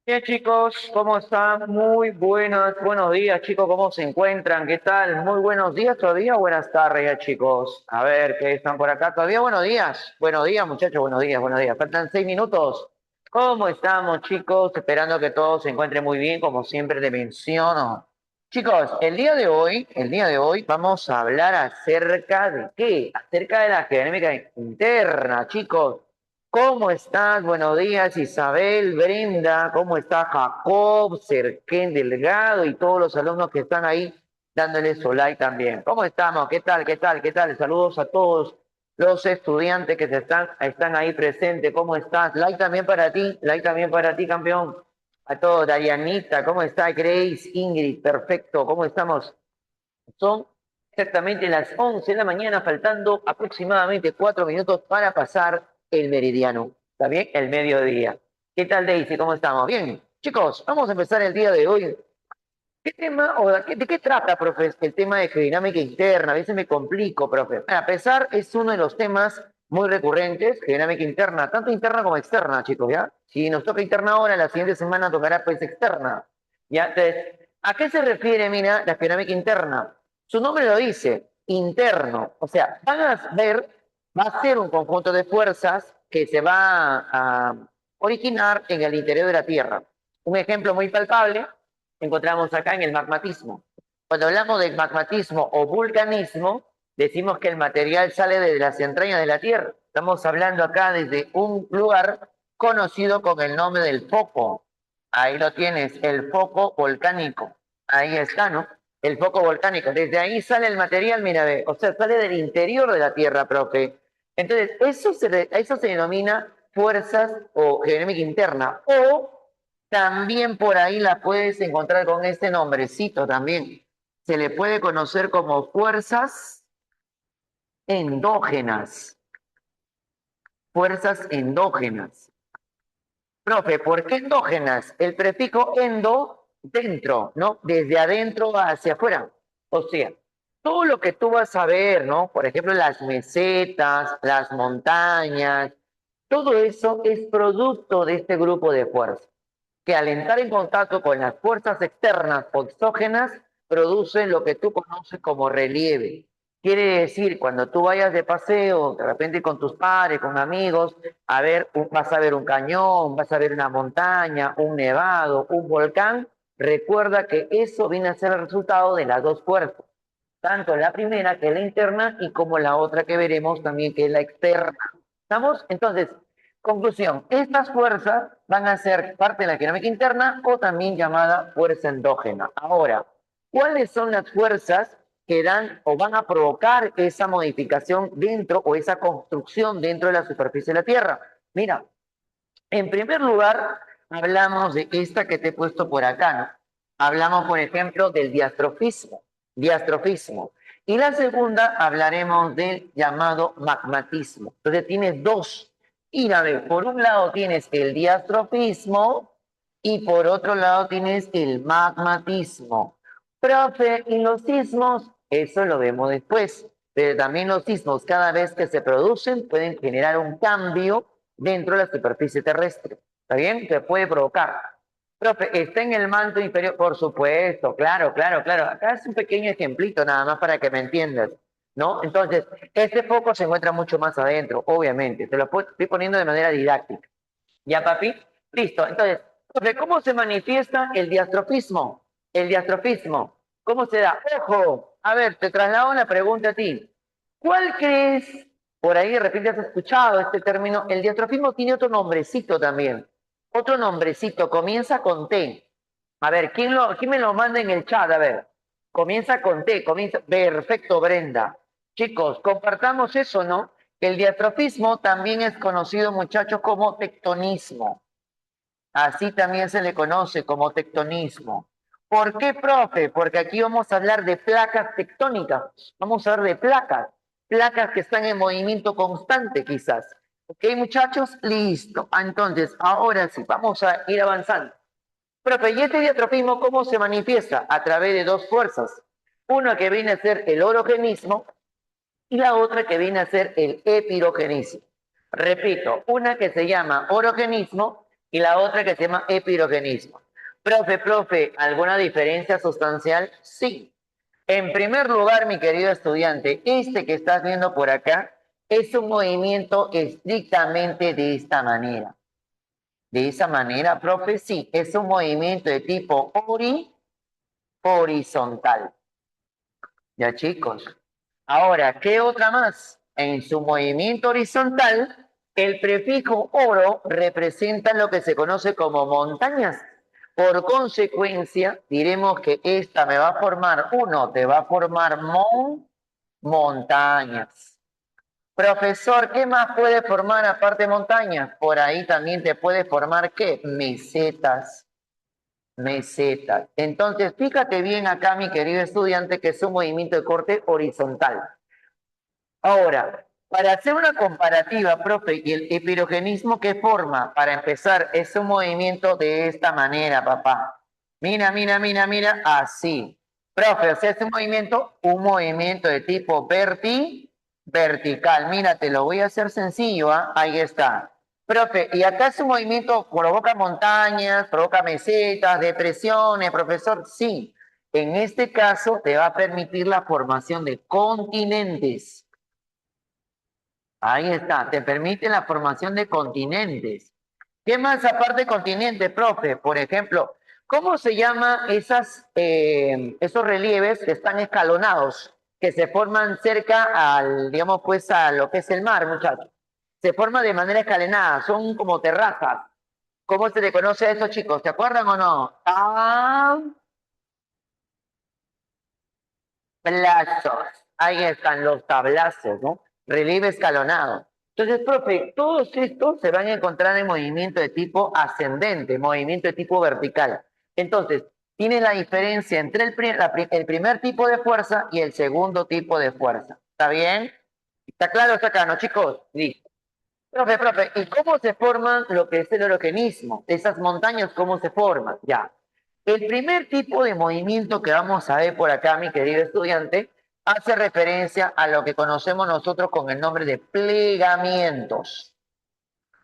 Bien, chicos, ¿cómo están? Muy buenos días, chicos, ¿cómo se encuentran? ¿Qué tal? Muy buenos días todavía, buenas tardes ya, chicos. A ver, ¿qué están por acá? ¿Todavía buenos días, muchachos, buenos días, buenos días. Faltan 6 minutos. ¿Cómo estamos, chicos? Esperando que todos se encuentren muy bien, como siempre te menciono. Chicos, el día de hoy vamos a hablar acerca de qué? Acerca de la académica interna, chicos. ¿Cómo estás? Buenos días, Isabel, Brenda, ¿cómo está Jacob, Serquén Delgado y todos los alumnos que están ahí dándole su like también? ¿Cómo estamos? ¿Qué tal? ¿Qué tal? ¿Qué tal? Saludos a todos los estudiantes que están ahí presentes. ¿Cómo estás? Like también para ti, campeón. A todos, Darianita, ¿cómo está? Grace, Ingrid, perfecto, ¿cómo estamos? Son exactamente las 11 de la mañana, faltando aproximadamente 4 minutos para pasar el meridiano. ¿Está bien? El mediodía. ¿Qué tal, Daisy? ¿Cómo estamos? Bien. Chicos, vamos a empezar el día de hoy. ¿Qué tema o de qué trata, profe? El tema de dinámica interna. A veces me complico, profe. A pesar, es uno de los temas muy recurrentes, dinámica interna, tanto interna como externa, chicos, ¿ya? Si nos toca interna ahora, la siguiente semana tocará pues externa. ¿Ya? Entonces, ¿a qué se refiere, mira, la dinámica interna? Su nombre lo dice, interno. O sea, van a ver, va a ser un conjunto de fuerzas que se va a originar en el interior de la Tierra. Un ejemplo muy palpable encontramos acá en el magmatismo. Cuando hablamos del magmatismo o vulcanismo, decimos que el material sale de las entrañas de la Tierra. Estamos hablando acá desde un lugar conocido con el nombre del foco. Ahí lo tienes, el foco volcánico. Ahí está, ¿no? El foco volcánico. Desde ahí sale el material, mira, ve, o sea, sale del interior de la Tierra, profe. Entonces, eso se denomina fuerzas o geodinámica interna. O también por ahí la puedes encontrar con este nombrecito también. Se le puede conocer como fuerzas endógenas. Fuerzas endógenas. Profe, ¿por qué endógenas? El prefijo endo, dentro, ¿no? Desde adentro hacia afuera. O sea, todo lo que tú vas a ver, ¿no? Por ejemplo, las mesetas, las montañas, todo eso es producto de este grupo de fuerzas que al entrar en contacto con las fuerzas externas o exógenas, producen lo que tú conoces como relieve. Quiere decir, cuando tú vayas de paseo, de repente con tus padres, con amigos, vas a ver un cañón, vas a ver una montaña, un nevado, un volcán, recuerda que eso viene a ser el resultado de las dos fuerzas, tanto la primera que es la interna y como la otra que veremos también que es la externa. ¿Estamos? Entonces, conclusión, estas fuerzas van a ser parte de la dinámica interna o también llamada fuerza endógena. Ahora, ¿cuáles son las fuerzas que dan o van a provocar esa modificación dentro o esa construcción dentro de la superficie de la Tierra? Mira, en primer lugar, hablamos de esta que te he puesto por acá, ¿no? Hablamos, por ejemplo, del diastrofismo. Y la segunda, hablaremos del llamado magmatismo. Entonces tienes dos. Y a ver, por un lado tienes el diastrofismo y por otro lado tienes el magmatismo. Profe, ¿y los sismos? Eso lo vemos después. Pero también los sismos, cada vez que se producen, pueden generar un cambio dentro de la superficie terrestre. ¿Está bien? Se puede provocar. Profe, ¿está en el manto inferior? Por supuesto, claro, claro, claro. Acá es un pequeño ejemplito nada más para que me entiendas, ¿no? Entonces, este foco se encuentra mucho más adentro, obviamente. Te lo estoy poniendo de manera didáctica. ¿Ya, papi? Listo. Entonces, profe, ¿cómo se manifiesta el diastrofismo? El diastrofismo. ¿Cómo se da? Ojo, a ver, te traslado una pregunta a ti. ¿Cuál crees, por ahí de repente has escuchado este término, el diastrofismo tiene otro nombrecito también? Otro nombrecito, comienza con T. A ver, ¿quién me lo manda en el chat? A ver, comienza con T, comienza. Perfecto, Brenda. Chicos, compartamos eso, ¿no? El diatrofismo también es conocido, muchachos, como tectonismo. Así también se le conoce como tectonismo. ¿Por qué, profe? Porque aquí vamos a hablar de placas tectónicas. Vamos a hablar de placas. Placas que están en movimiento constante, quizás. ¿Ok, muchachos? Listo. Entonces, ahora sí, vamos a ir avanzando. Profe, ¿y este diatrofismo cómo se manifiesta? A través de dos fuerzas. Una que viene a ser el orogenismo y la otra que viene a ser el epirogenismo. Repito, una que se llama orogenismo y la otra que se llama epirogenismo. Profe, ¿alguna diferencia sustancial? Sí. En primer lugar, mi querido estudiante, este que estás viendo por acá es un movimiento estrictamente de esta manera. De esa manera, profe, sí, es un movimiento de tipo horizontal. Ya, chicos. Ahora, ¿qué otra más? En su movimiento horizontal, el prefijo oro representa lo que se conoce como montañas. Por consecuencia, diremos que esta me va a formar, uno, te va a formar montañas. Profesor, ¿qué más puede formar aparte de montañas? Por ahí también te puede formar, ¿qué? Mesetas. Entonces, fíjate bien acá, mi querido estudiante, que es un movimiento de corte horizontal. Ahora, para hacer una comparativa, profe, y el epirogenismo, ¿qué forma? Para empezar, es un movimiento de esta manera, papá. Mira, así. Profe, o sea, es un movimiento de tipo vertical. Mira, te lo voy a hacer sencillo, ¿ah? Ahí está. Profe, y acá es un movimiento, provoca montañas, provoca mesetas, depresiones, profesor. Sí, en este caso te va a permitir la formación de continentes. Ahí está, te permite la formación de continentes. ¿Qué más aparte de continente, profe? Por ejemplo, ¿cómo se llama esos relieves que están escalonados, que se forman cerca al, digamos, pues a lo que es el mar, muchachos? Se forman de manera escalonada, son como terrazas. ¿Cómo se le conoce a eso, chicos? ¿Se acuerdan o no? Tablazos. Ahí están los tablazos, ¿no? Relieve escalonado. Entonces, profe, todos estos se van a encontrar en movimiento de tipo ascendente, movimiento de tipo vertical. Entonces, tiene la diferencia entre el primer tipo de fuerza y el segundo tipo de fuerza. ¿Está bien? ¿Está claro hasta acá, no, chicos? Listo. Profe, ¿y cómo se forman lo que es el orogenismo? Esas montañas, ¿cómo se forman? Ya. El primer tipo de movimiento que vamos a ver por acá, mi querido estudiante, hace referencia a lo que conocemos nosotros con el nombre de plegamientos.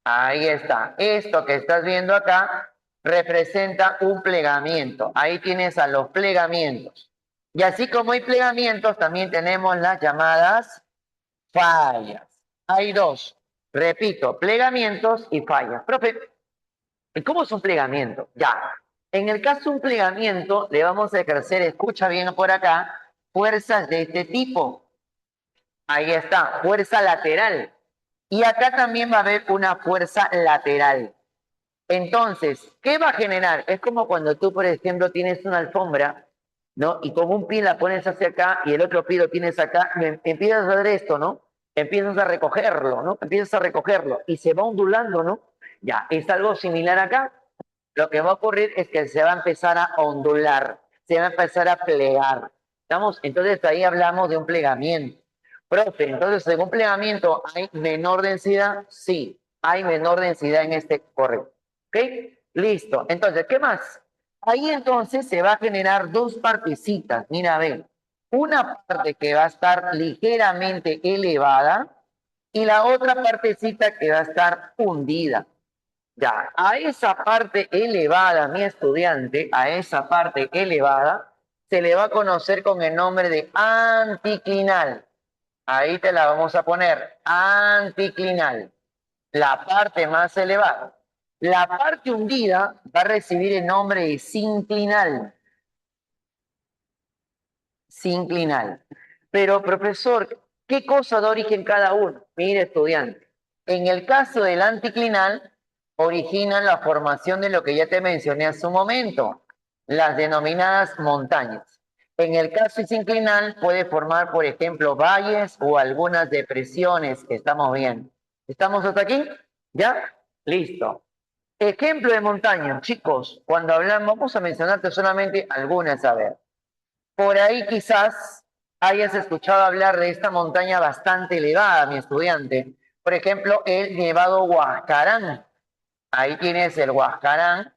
Ahí está. Esto que estás viendo acá representa un plegamiento. Ahí tienes a los plegamientos. Y así como hay plegamientos, también tenemos las llamadas fallas. Hay dos. Repito, plegamientos y fallas. Profe, ¿y cómo es un plegamiento? Ya. En el caso de un plegamiento, le vamos a ejercer, escucha bien por acá, fuerzas de este tipo. Ahí está, fuerza lateral. Y acá también va a haber una fuerza lateral. Entonces, ¿qué va a generar? Es como cuando tú, por ejemplo, tienes una alfombra, ¿no? Y con un pie la pones hacia acá y el otro pie lo tienes acá, y empiezas a hacer esto, ¿no? Empiezas a recogerlo, ¿no? Empiezas a recogerlo y se va ondulando, ¿no? Ya, es algo similar acá. Lo que va a ocurrir es que se va a empezar a ondular, se va a empezar a plegar. ¿Estamos? Entonces ahí hablamos de un plegamiento. Profe, entonces, según plegamiento, ¿hay menor densidad? Sí, hay menor densidad en este correcto. ¿Ok? Listo. Entonces, ¿qué más? Ahí entonces se va a generar dos partecitas. Mira, a ver, una parte que va a estar ligeramente elevada y la otra partecita que va a estar hundida. Ya, a esa parte elevada, mi estudiante, a esa parte elevada, se le va a conocer con el nombre de anticlinal. Ahí te la vamos a poner, anticlinal, la parte más elevada. La parte hundida va a recibir el nombre de sinclinal. Sinclinal. Pero, profesor, ¿qué cosa da origen cada uno? Mire, estudiante. En el caso del anticlinal, originan la formación de lo que ya te mencioné hace un momento, las denominadas montañas. En el caso sinclinal, puede formar, por ejemplo, valles o algunas depresiones que estamos viendo. ¿Estamos hasta aquí? ¿Ya? Listo. Ejemplo de montaña, chicos, cuando hablamos, vamos a mencionarte solamente algunas, a ver. Por ahí quizás hayas escuchado hablar de esta montaña bastante elevada, mi estudiante. Por ejemplo, el Nevado Huascarán. Ahí tienes el Huascarán.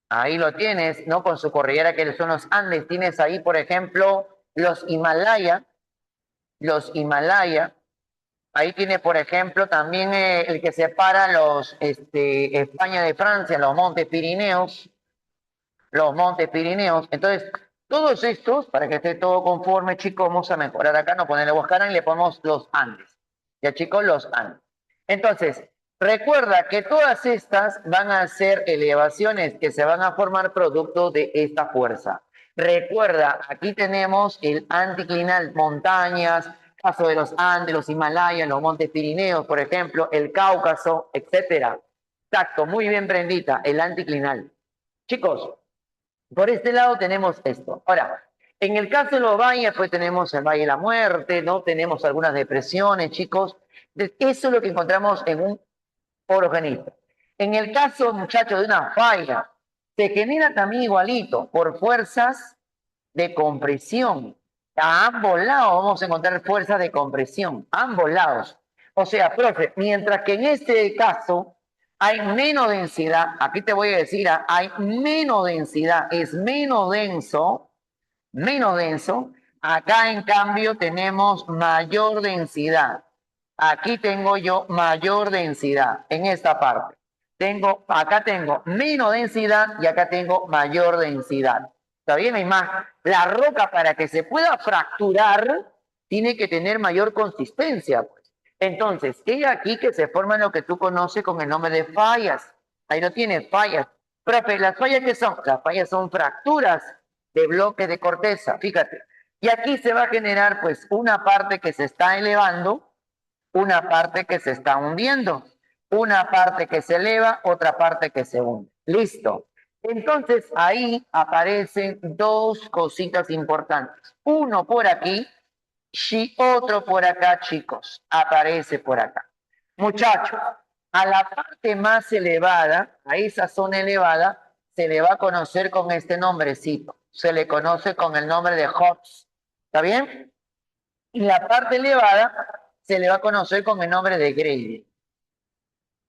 Ahí lo tienes, ¿no? Con su cordillera que son los Andes. Tienes ahí, por ejemplo, los Himalaya. Los Himalaya. Ahí tiene, por ejemplo, también el que separa España de Francia, los Montes Pirineos, los Montes Pirineos. Entonces, todos estos, para que esté todo conforme, chicos, vamos a mejorar acá, no ponerle Huascarán y le ponemos los Andes. Ya, chicos, los Andes. Entonces, recuerda que todas estas van a ser elevaciones que se van a formar producto de esta fuerza. Recuerda, aquí tenemos el anticlinal, montañas, caso de los Andes, los Himalayas, los Montes Pirineos, por ejemplo, el Cáucaso, etcétera. Exacto, muy bien prendita, el anticlinal. Chicos, por este lado tenemos esto. Ahora, en el caso de los valles, pues tenemos el Valle de la Muerte, ¿no? Tenemos algunas depresiones, chicos. Eso es lo que encontramos en un orogenito. En el caso, muchachos, de una falla, se genera también igualito por fuerzas de compresión. A ambos lados vamos a encontrar fuerzas de compresión, a ambos lados. O sea, profe, mientras que en este caso hay menos densidad, aquí te voy a decir, hay menos densidad, es menos denso. Acá en cambio tenemos mayor densidad. Aquí tengo yo mayor densidad en esta parte. Acá tengo menos densidad y acá tengo mayor densidad. ¿Está bien? Hay más. La roca para que se pueda fracturar tiene que tener mayor consistencia, pues. Entonces, ¿qué aquí que se forman lo que tú conoces con el nombre de fallas? Ahí no tiene fallas. Profe, ¿las fallas qué son? Las fallas son fracturas de bloques de corteza, fíjate. Y aquí se va a generar pues una parte que se está elevando, una parte que se está hundiendo, una parte que se eleva, otra parte que se hunde. Listo. Entonces ahí aparecen dos cositas importantes. Uno por aquí y otro por acá, chicos. Aparece por acá. Muchachos, a la parte más elevada, a esa zona elevada, se le va a conocer con este nombrecito. Se le conoce con el nombre de Hobbs. ¿Está bien? Y la parte elevada se le va a conocer con el nombre de Grady.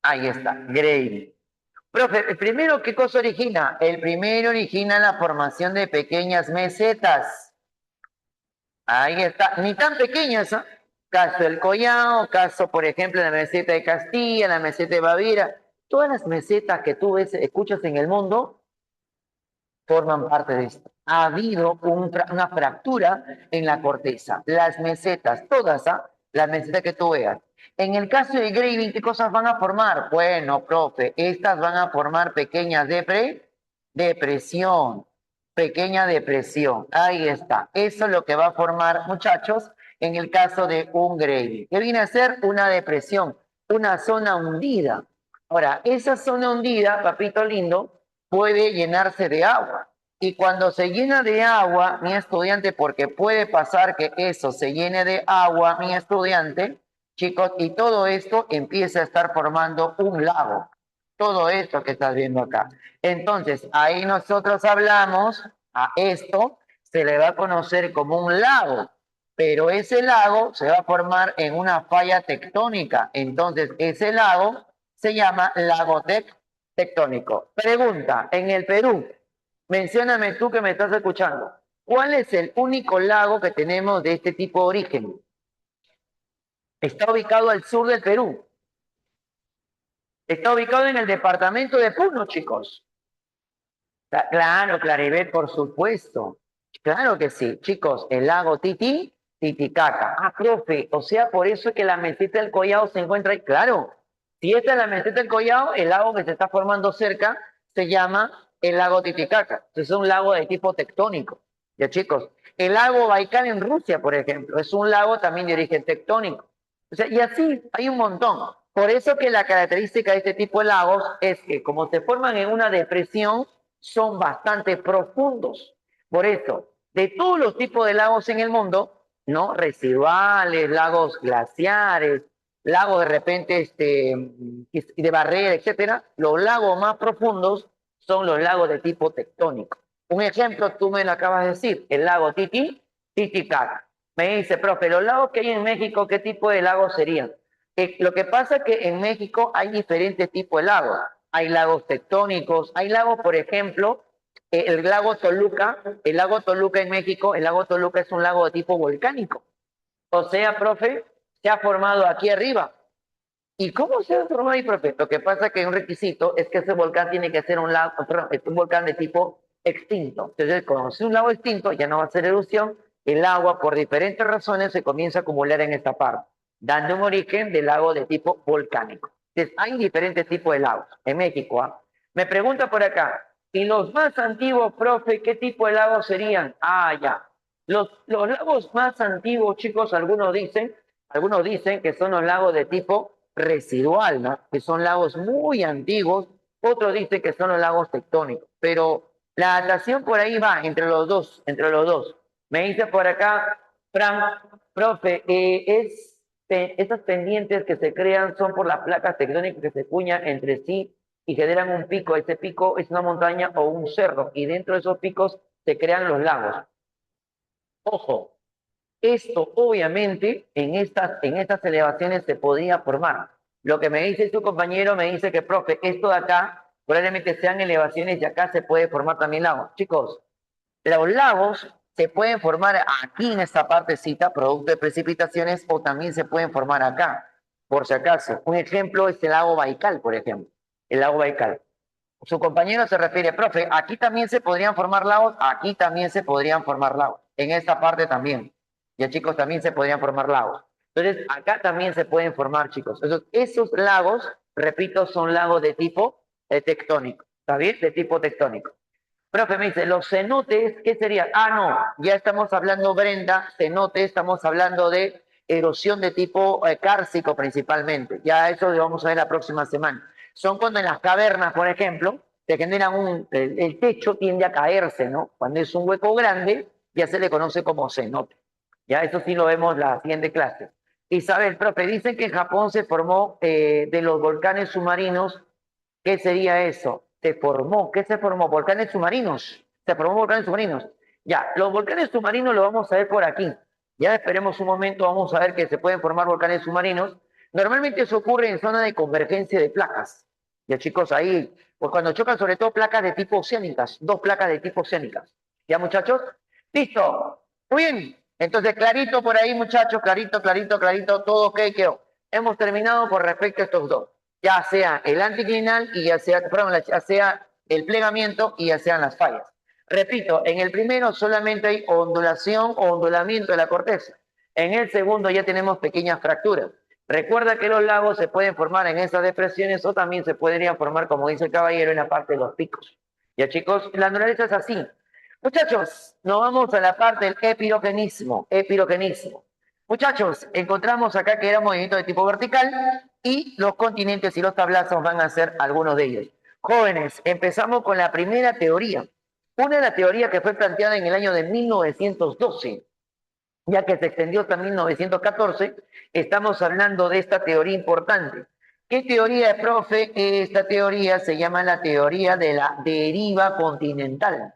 Ahí está, Grady. Profe, el primero, ¿qué cosa origina? El primero origina la formación de pequeñas mesetas. Ahí está, ni tan pequeñas, ¿eh? Caso del Collao, caso, por ejemplo, de la meseta de Castilla, la meseta de Baviera. Todas las mesetas que tú ves, escuchas en el mundo forman parte de esto. Ha habido una fractura en la corteza. Las mesetas, todas, ¿ah? Las mesetas que tú veas. En el caso de Graving, ¿qué cosas van a formar? Bueno, profe, estas van a formar pequeñas depresión. Pequeña depresión. Ahí está. Eso es lo que va a formar, muchachos, en el caso de un Graving. ¿Qué viene a ser? Una depresión, una zona hundida. Ahora, esa zona hundida, papito lindo, puede llenarse de agua. Y cuando se llena de agua, mi estudiante, porque puede pasar que eso se llene de agua, mi estudiante, chicos, y todo esto empieza a estar formando un lago. Todo esto que estás viendo acá. Entonces, ahí nosotros hablamos a esto, se le va a conocer como un lago, pero ese lago se va a formar en una falla tectónica. Entonces, ese lago se llama lago tectónico. Pregunta, en el Perú, mencióname tú que me estás escuchando, ¿cuál es el único lago que tenemos de este tipo de origen? Está ubicado al sur del Perú. Está ubicado en el departamento de Puno, chicos. Claro, Claribet, por supuesto. Claro que sí. Chicos, el lago Titicaca. Ah, profe, o sea, por eso es que la meseta del Collao se encuentra ahí. Claro, si esta es la meseta del Collao, el lago que se está formando cerca se llama el lago Titicaca. Es un lago de tipo tectónico. Ya, chicos, el lago Baikal en Rusia, por ejemplo, es un lago también de origen tectónico. O sea, y así hay un montón. Por eso que la característica de este tipo de lagos es que como se forman en una depresión, son bastante profundos. Por eso, de todos los tipos de lagos en el mundo, ¿no? Residuales, lagos glaciares, lagos de repente de barrera, etcétera, los lagos más profundos son los lagos de tipo tectónico. Un ejemplo, tú me lo acabas de decir, el lago Titicaca. Me dice, profe, los lagos que hay en México, ¿qué tipo de lagos serían? Lo que pasa es que en México hay diferentes tipos de lagos. Hay lagos tectónicos, hay lagos, por ejemplo, el lago Toluca en México, el lago Toluca es un lago de tipo volcánico. O sea, profe, se ha formado aquí arriba. ¿Y cómo se ha formado ahí, profe? Lo que pasa es que un requisito es que ese volcán tiene que ser un lago, perdón, es un volcán de tipo extinto. Entonces, cuando es un lago extinto, ya no va a ser erupción, el agua, por diferentes razones, se comienza a acumular en esta parte, dando un origen de lago de tipo volcánico. Entonces, hay diferentes tipos de lagos en México. ¿Ah? Me pregunta por acá, ¿y los más antiguos, profe, qué tipo de lagos serían? Ah, ya. Los lagos más antiguos, chicos, algunos dicen que son los lagos de tipo residual, ¿no? Que son lagos muy antiguos, otros dicen que son los lagos tectónicos, pero la datación por ahí va entre los dos, entre los dos. Me dice por acá, Frank, profe, estas pendientes que se crean son por las placas tectónicas que se cuñan entre sí y generan un pico. Ese pico es una montaña o un cerro, y dentro de esos picos se crean los lagos. Ojo, esto obviamente en estas elevaciones se podría formar. Lo que me dice su compañero me dice que, profe, esto de acá probablemente sean elevaciones y acá se puede formar también lagos. Chicos, los lagos se pueden formar aquí en esta partecita, producto de precipitaciones, o también se pueden formar acá, por si acaso. Un ejemplo es el lago Baikal, por ejemplo. El lago Baikal. Su compañero se refiere, profe, aquí también se podrían formar lagos, aquí también se podrían formar lagos, en esta parte también. Ya chicos, también se podrían formar lagos. Entonces, acá también se pueden formar, chicos. Esos lagos, repito, son lagos de tipo tectónico, ¿está bien? De tipo tectónico. Profe, me dice, los cenotes, ¿qué sería? Ah, no, ya estamos hablando, Brenda, cenote, estamos hablando de erosión de tipo cárcico principalmente. Ya eso lo vamos a ver la próxima semana. Son cuando en las cavernas, por ejemplo, se generan el techo tiende a caerse, ¿no? Cuando es un hueco grande, ya se le conoce como cenote. Ya eso sí lo vemos la siguiente clase. Isabel, profe, dicen que en Japón se formó de los volcanes submarinos. ¿Qué sería eso? Se formó. ¿Qué se formó? Volcanes submarinos. Se formó volcanes submarinos. Ya, los volcanes submarinos lo vamos a ver por aquí. Ya esperemos un momento, vamos a ver que se pueden formar volcanes submarinos. Normalmente eso ocurre en zona de convergencia de placas. Ya chicos, ahí, pues cuando chocan sobre todo placas de tipo oceánicas, dos placas de tipo oceánicas. ¿Ya muchachos? Listo. Muy bien. Entonces, clarito por ahí, muchachos, clarito, clarito, clarito, todo ok, quedó. Hemos terminado con respecto a estos dos, ya sea el anticlinal y ya sea, perdón, ya sea el plegamiento y ya sean las fallas. Repito, en el primero solamente hay ondulación o ondulamiento de la corteza. En el segundo ya tenemos pequeñas fracturas. Recuerda que los lagos se pueden formar en esas depresiones o también se podrían formar, como dice el caballero, en la parte de los picos. Ya chicos, la naturaleza es así. Muchachos, nos vamos a la parte del epirogenismo. Epirogenismo. Muchachos, encontramos acá que era un movimiento de tipo vertical y los continentes y los tablazos van a ser algunos de ellos. Jóvenes, empezamos con la primera teoría. Una de las teorías que fue planteada en el año de 1912, ya que se extendió hasta 1914, estamos hablando de esta teoría importante. ¿Qué teoría, profe? Esta teoría se llama la teoría de la deriva continental.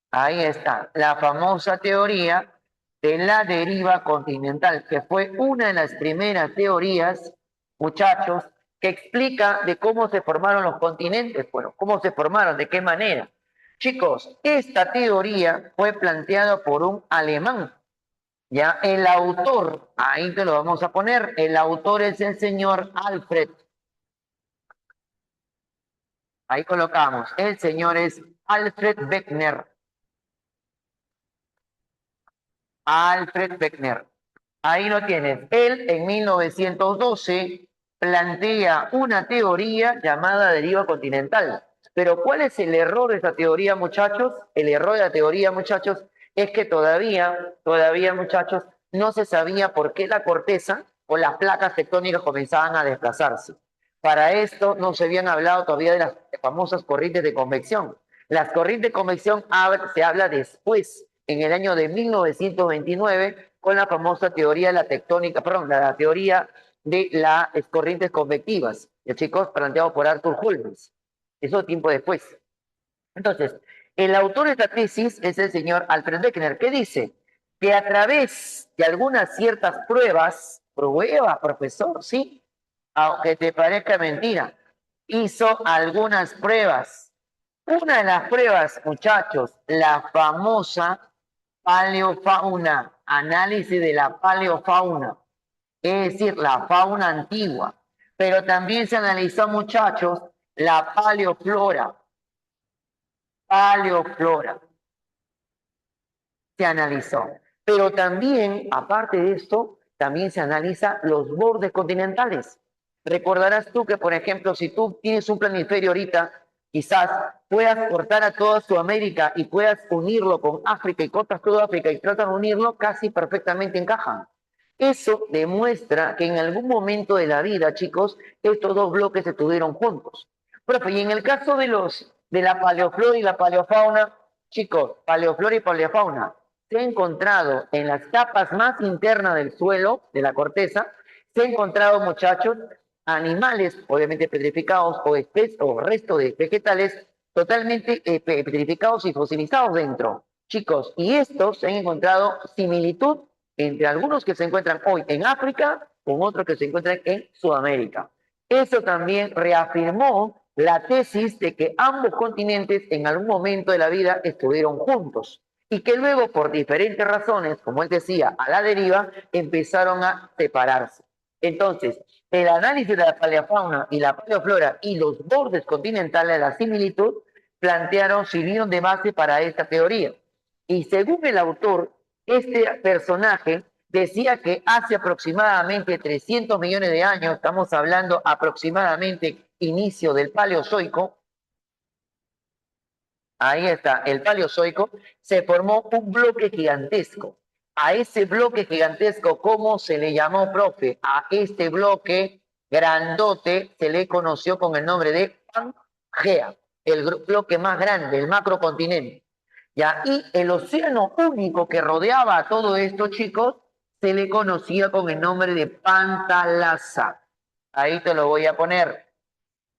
Ahí está, la famosa teoría de la deriva continental, que fue una de las primeras teorías, muchachos, que explica de cómo se formaron los continentes, bueno, cómo se formaron, de qué manera. Chicos, esta teoría fue planteada por un alemán, ya el autor, ahí te lo vamos a poner, el autor es el señor Alfred, ahí colocamos, el señor es Alfred Wegener. Alfred Wegener. Ahí lo tienes. Él en 1912 plantea una teoría llamada deriva continental. Pero ¿cuál es el error de esta teoría, muchachos? El error de la teoría, muchachos, es que todavía, muchachos, no se sabía por qué la corteza o las placas tectónicas comenzaban a desplazarse. Para esto no se habían hablado todavía de las famosas corrientes de convección. Las corrientes de convección se habla después, en el año de 1929, con la famosa teoría de la tectónica, perdón, la teoría de las corrientes convectivas, chicos, planteado por Arthur Holmes. Eso tiempo después. Entonces, el autor de esta tesis es el señor Alfred Wegener, que dice que a través de algunas ciertas pruebas, profesor, sí, aunque te parezca mentira, hizo algunas pruebas. Una de las pruebas, muchachos, la famosa paleofauna, análisis de la paleofauna. es decir, la fauna antigua. Pero también se analizó, muchachos, la paleoflora. Paleoflora se analizó. Pero también, aparte de esto, también se analiza los bordes continentales. Recordarás tú que, por ejemplo, si tú tienes un planiferio ahorita, quizás puedas cortar a toda Sudamérica y puedas unirlo con África y cortas todo África y tratan de unirlo, casi perfectamente encajan. Eso demuestra que en algún momento de la vida, chicos, estos dos bloques estuvieron juntos. Profe, y en el caso de la paleoflora y la paleofauna, chicos, paleoflora y paleofauna, se ha encontrado en las capas más internas del suelo, de la corteza, se ha encontrado, muchachos, animales, obviamente petrificados o restos de vegetales totalmente petrificados y fosilizados dentro. Chicos, y estos se han encontrado similitud entre algunos que se encuentran hoy en África con otros que se encuentran en Sudamérica. Eso también reafirmó la tesis de que ambos continentes en algún momento de la vida estuvieron juntos y que luego por diferentes razones, como él decía, a la deriva, empezaron a separarse. Entonces, el análisis de la paleofauna y la paleoflora y los bordes continentales de la similitud sirvieron de base para esta teoría. Y según el autor, este personaje decía que hace aproximadamente 300 millones de años, estamos hablando aproximadamente inicio del Paleozoico, ahí está, el Paleozoico, se formó un bloque gigantesco. A ese bloque gigantesco, ¿cómo se le llamó, profe? A este bloque grandote se le conoció con el nombre de Pangea, el bloque más grande, el macrocontinente. ¿Ya? Y el océano único que rodeaba a todo esto, chicos, se le conocía con el nombre de Pantalasa. Ahí te lo voy a poner.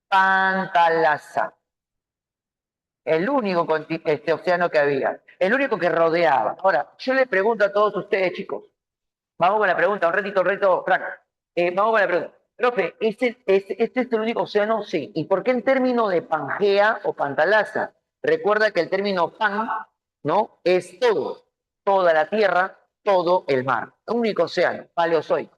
Pantalasa. El único océano que había. El único que rodeaba. Ahora, yo le pregunto a todos ustedes, chicos. Vamos con la pregunta. Un reto, Frank. Vamos con la pregunta. Profe, ¿este es el único océano? Sí. ¿Y por qué el término de Pangea o Pantalasa? Recuerda que el término pan, ¿no? Es todo. Toda la tierra, todo el mar. Un único océano, paleozoico.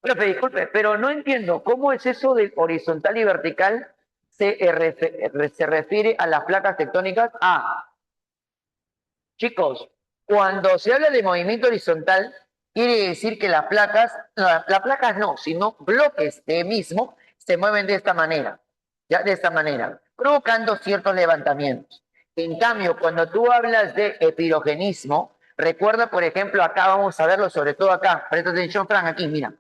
Profe, disculpe, pero no entiendo cómo es eso de horizontal y vertical se refiere a las placas tectónicas. Ah, chicos, cuando se habla de movimiento horizontal, quiere decir que las placas no, sino bloques de mismo se mueven de esta manera, ya de esta manera, provocando ciertos levantamientos. En cambio, cuando tú hablas de epirogenismo, recuerda, por ejemplo, acá vamos a verlo, sobre todo acá, presta atención, Fran, aquí, mira,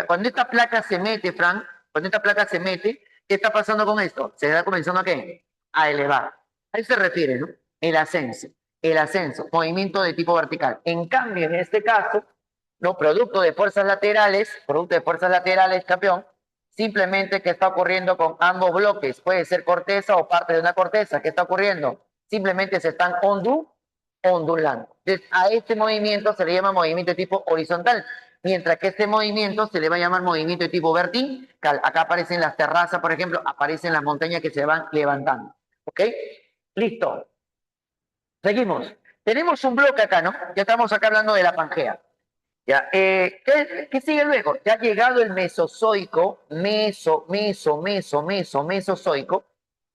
cuando esta placa se mete, Fran, cuando esta placa se mete, ¿qué está pasando con esto? Se está comenzando a qué? A elevar. A eso se refiere, ¿no? El ascenso, movimiento de tipo vertical. En cambio, en este caso, no producto de fuerzas laterales, campeón, simplemente ¿qué está ocurriendo con ambos bloques? Puede ser corteza o parte de una corteza. ¿Qué está ocurriendo? Simplemente se están ondulando. Entonces, a este movimiento se le llama movimiento de tipo horizontal, mientras que este movimiento se le va a llamar movimiento de tipo vertical. Acá aparecen las terrazas, por ejemplo, aparecen las montañas que se van levantando. ¿Ok? Listo. Seguimos. Tenemos un bloque acá, ¿no? Ya estamos acá hablando de la Pangea. Ya, ¿qué sigue luego? Ya ha llegado el Mesozoico, Mesozoico,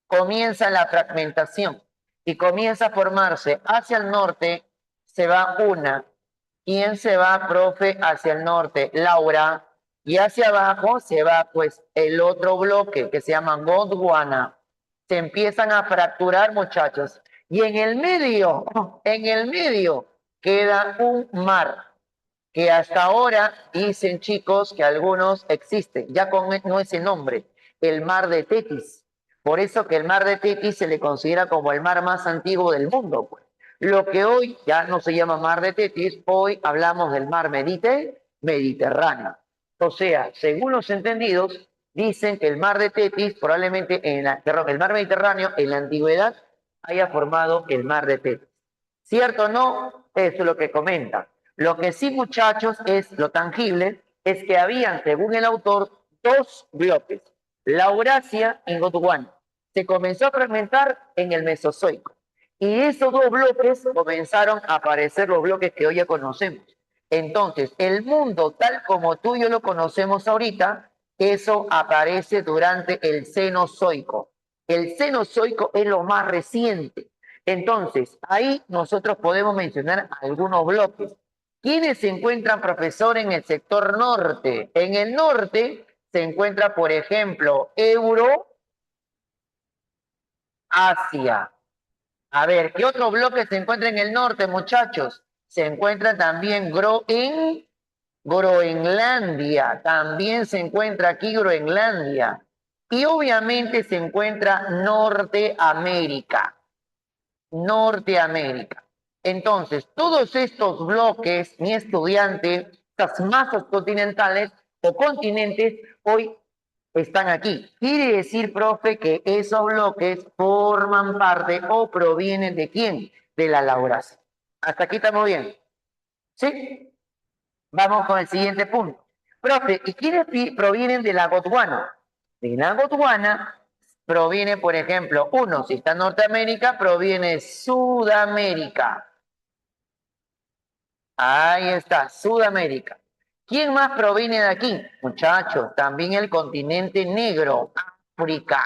comienza la fragmentación y comienza a formarse hacia el norte, se va una. ¿Quién se va, profe, hacia el norte? Laura. Y hacia abajo se va, pues, el otro bloque que se llama Gondwana. Se empiezan a fracturar, muchachos. Y en el medio queda un mar que hasta ahora dicen, chicos, que algunos existen, ya con no ese nombre, el mar de Tetis. Por eso que el mar de Tetis se le considera como el mar más antiguo del mundo, pues. Lo que hoy ya no se llama mar de Tetis, hoy hablamos del mar Mediterráneo. O sea, según los entendidos, dicen que el mar de Tetis, probablemente el mar Mediterráneo en la antigüedad haya formado el mar de Tetis. ¿Cierto o no? Eso es lo que comenta. Lo que sí, muchachos, es lo tangible, es que habían, según el autor, dos bloques, la Eurasia y Gondwana. Se comenzó a fragmentar en el Mesozoico. Y esos dos bloques comenzaron a aparecer los bloques que hoy ya conocemos. Entonces, el mundo tal como tú y yo lo conocemos ahorita, eso aparece durante el Cenozoico. El Cenozoico es lo más reciente. Entonces, ahí nosotros podemos mencionar algunos bloques. ¿Quiénes se encuentran, profesor, en el sector norte? En el norte se encuentra, por ejemplo, Euroasia. A ver, ¿qué otro bloque se encuentra en el norte, muchachos? Se encuentra también Groenlandia. También se encuentra aquí Groenlandia. Y obviamente se encuentra Norteamérica. Norteamérica. Entonces, todos estos bloques, mi estudiante, estas masas continentales o continentes, hoy están aquí. Quiere decir, profe, que esos bloques forman parte o provienen de quién? De la Laurasia. Hasta aquí estamos bien. ¿Sí? Vamos con el siguiente punto. Profe, ¿y quiénes provienen de la Gondwana? De la Gondwana proviene, por ejemplo, uno, si está en Norteamérica, proviene Sudamérica. Ahí está, Sudamérica. ¿Quién más proviene de aquí? Muchachos, también el continente negro, África.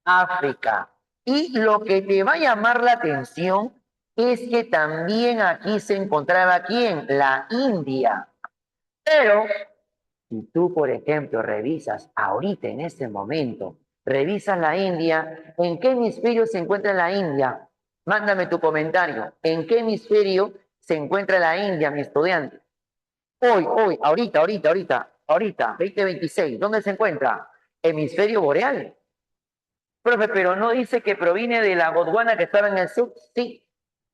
África. Y lo que te va a llamar la atención es que también aquí se encontraba quién, la India. Pero si tú, por ejemplo, revisas ahorita en este momento, revisas la India, ¿en qué hemisferio se encuentra la India? Mándame tu comentario. ¿En qué hemisferio se encuentra la India, mi estudiante? Hoy, ahorita, 2026, ¿dónde se encuentra? Hemisferio boreal. Profe, pero no dice que proviene de la Gondwana que estaba en el sur. Sí.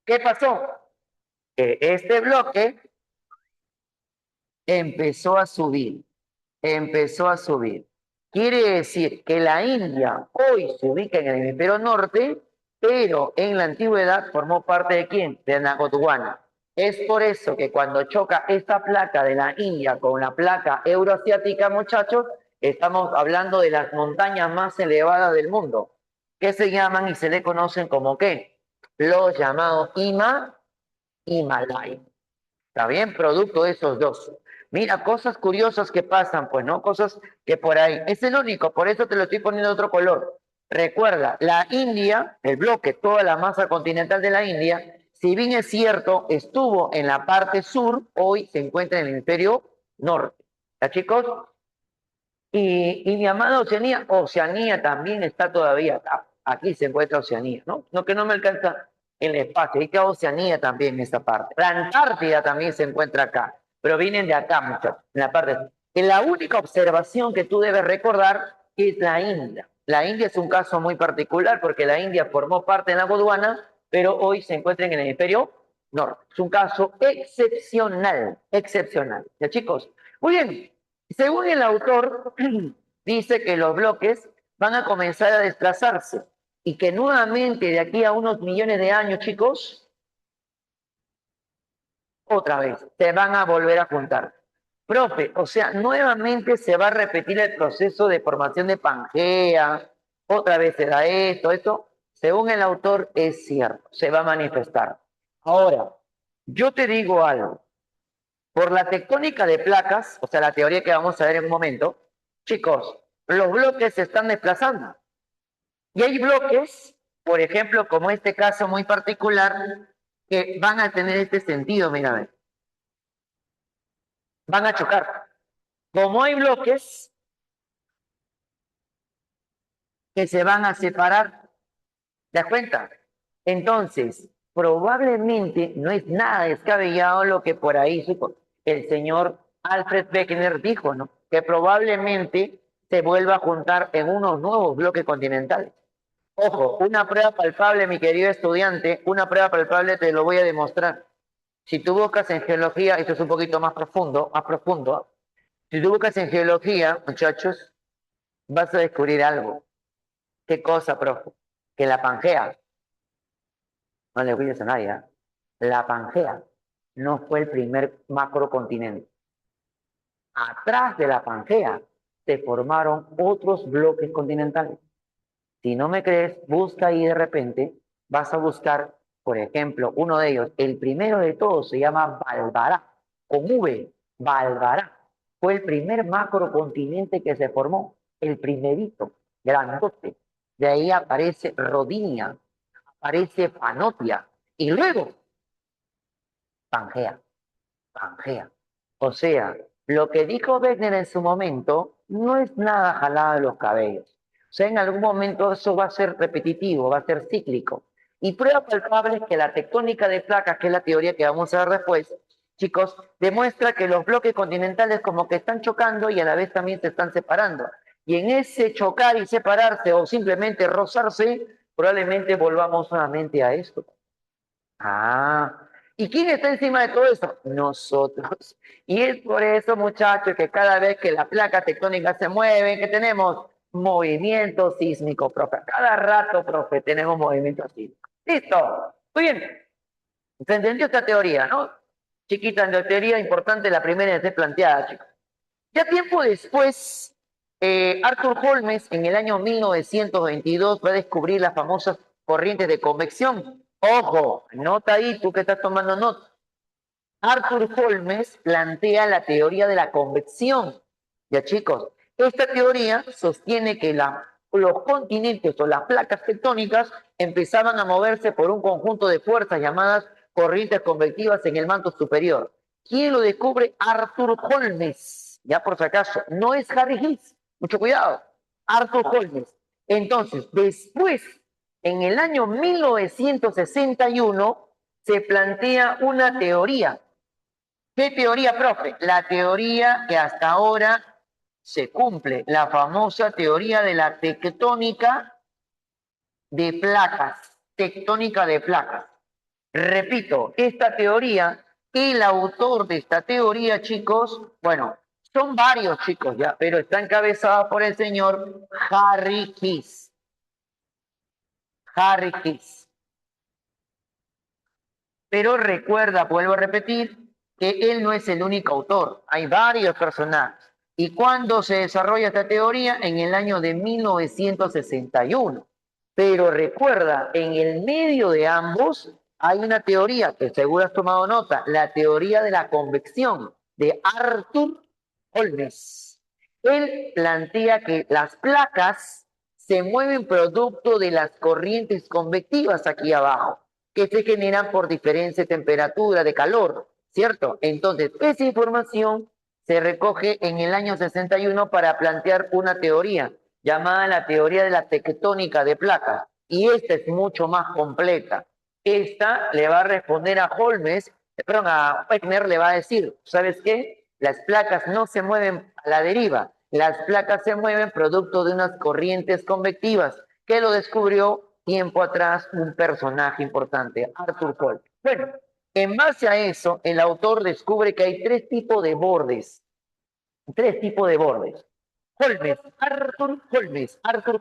¿Qué pasó? Que este bloque empezó a subir, empezó a subir. Quiere decir que la India hoy se ubica en el hemisferio norte, pero en la antigüedad formó parte de quién? De la Gondwana. Es por eso que cuando choca esta placa de la India con la placa euroasiática, muchachos, estamos hablando de las montañas más elevadas del mundo, que se llaman y se le conocen como ¿qué? Los llamados Himalaya. ¿Está bien? Producto de esos dos. Mira, cosas curiosas que pasan, pues, ¿no? Cosas que por ahí. Es el único, por eso te lo estoy poniendo de otro color. Recuerda, la India, el bloque, toda la masa continental de la India, si bien es cierto, estuvo en la parte sur, hoy se encuentra en el hemisferio norte. ¿Ya, chicos? Y mi amada Oceanía, Oceanía también está todavía acá. Aquí se encuentra Oceanía, ¿no? No que no me alcanza el espacio. Ahí está Oceanía también en esta parte. La Antártida también se encuentra acá. Pero vienen de acá, muchachos, en la parte. Y la única observación que tú debes recordar es la India. La India es un caso muy particular porque la India formó parte de la Gondwana, pero hoy se encuentra en el hemisferio norte. Es un caso excepcional, excepcional. ¿Ya, chicos? Muy bien. Según el autor, dice que los bloques van a comenzar a desplazarse y que nuevamente de aquí a unos millones de años, chicos, otra vez se van a volver a juntar. Profe, o sea, nuevamente se va a repetir el proceso de formación de Pangea, otra vez se da esto, según el autor es cierto, se va a manifestar. Ahora, yo te digo algo, por la tectónica de placas, o sea, la teoría que vamos a ver en un momento, chicos, los bloques se están desplazando. Y hay bloques, por ejemplo, como este caso muy particular, que van a tener este sentido, mira, a ver, van a chocar. Como hay bloques que se van a separar, ¿te das cuenta? Entonces, probablemente no es nada descabellado lo que por ahí el señor Alfred Wegener dijo, ¿no? Que probablemente se vuelva a juntar en unos nuevos bloques continentales. Ojo, una prueba palpable, mi querido estudiante, una prueba palpable te lo voy a demostrar. Si tú buscas en geología, esto es un poquito más profundo. Si tú buscas en geología, muchachos, vas a descubrir algo. ¿Qué cosa, profe? Que la Pangea, no le olvides a nadie, ¿eh? La Pangea no fue el primer macrocontinente. Atrás de la Pangea se formaron otros bloques continentales. Si no me crees, busca ahí de repente, vas a buscar Por ejemplo, uno de ellos, el primero de todos, se llama Valvará, con V, Valvará. Fue el primer macrocontinente que se formó, el primerito, grandote. De ahí aparece Rodinia, aparece Panotia, y luego Pangea, Pangea. O sea, lo que dijo Wegener en su momento no es nada jalado de los cabellos. O sea, en algún momento eso va a ser repetitivo, va a ser cíclico. Y prueba palpable es que la tectónica de placas, que es la teoría que vamos a ver después, chicos, demuestra que los bloques continentales como que están chocando y a la vez también se están separando. Y en ese chocar y separarse o simplemente rozarse, probablemente volvamos nuevamente a esto. Ah, ¿y quién está encima de todo eso? Nosotros. Y es por eso, muchachos, que cada vez que la placa tectónica se mueve, que tenemos movimiento sísmico, profe. Cada rato, profe, tenemos movimiento sísmico. Listo. Muy bien. Se entendió esta teoría, ¿no? Chiquita, la teoría importante, la primera de ser planteada, chicos. Ya tiempo después, Arthur Holmes, en el año 1922, va a descubrir las famosas corrientes de convección. Ojo, nota ahí, tú que estás tomando nota. Arthur Holmes plantea la teoría de la convección. Ya chicos, esta teoría sostiene que los continentes o las placas tectónicas empezaban a moverse por un conjunto de fuerzas llamadas corrientes convectivas en el manto superior. ¿Quién lo descubre? Arthur Holmes. Ya por si acaso, no es Harry Higgs. Mucho cuidado. Arthur Holmes. Entonces, después, en el año 1961, se plantea una teoría. ¿Qué teoría, profe? La teoría que hasta ahora se cumple, la famosa teoría de la tectónica de placas, tectónica de placas. Repito, esta teoría, el autor de esta teoría, chicos, bueno, son varios chicos ya, pero está encabezada por el señor Harry Kiss. Harry Kiss. Pero recuerda, vuelvo a repetir, que él no es el único autor, hay varios personajes. ¿Y cuándo se desarrolla esta teoría? En el año de 1961. Pero recuerda, en el medio de ambos hay una teoría que seguro has tomado nota, la teoría de la convección de Arthur Holmes. Él plantea que las placas se mueven producto de las corrientes convectivas aquí abajo, que se generan por diferencia de temperatura, de calor, ¿cierto? Entonces, esa información se recoge en el año 61 para plantear una teoría llamada la teoría de la tectónica de placas. Y esta es mucho más completa. Esta le va a responder a Holmes, perdón, a Wegner le va a decir, ¿sabes qué? Las placas no se mueven a la deriva, las placas se mueven producto de unas corrientes convectivas, que lo descubrió tiempo atrás un personaje importante, Arthur Holmes. Bueno, en base a eso, el autor descubre que hay tres tipos de bordes. Tres tipos de bordes. Arthur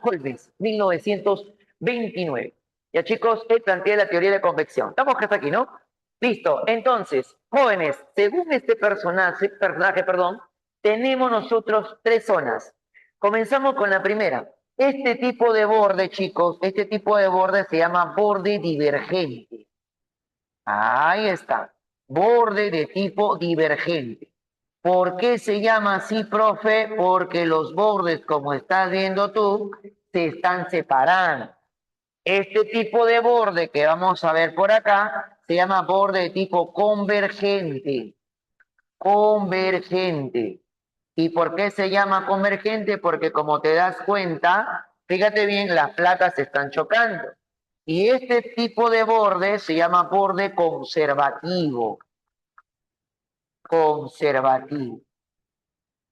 Holmes, 1929. Ya chicos, él plantea la teoría de convección. Estamos hasta aquí, ¿no? Listo. Entonces, jóvenes, según este perdón, tenemos nosotros tres zonas. Comenzamos con la primera. Este tipo de borde, chicos, este tipo de borde se llama borde divergente. Ahí está. Borde de tipo divergente. ¿Por qué se llama así, profe? Porque los bordes, como estás viendo tú, se están separando. Este tipo de borde que vamos a ver por acá se llama borde de tipo convergente. Convergente. ¿Y por qué se llama convergente? Porque como te das cuenta, fíjate bien, las placas se están chocando. Y este tipo de borde se llama borde conservativo. Conservativo.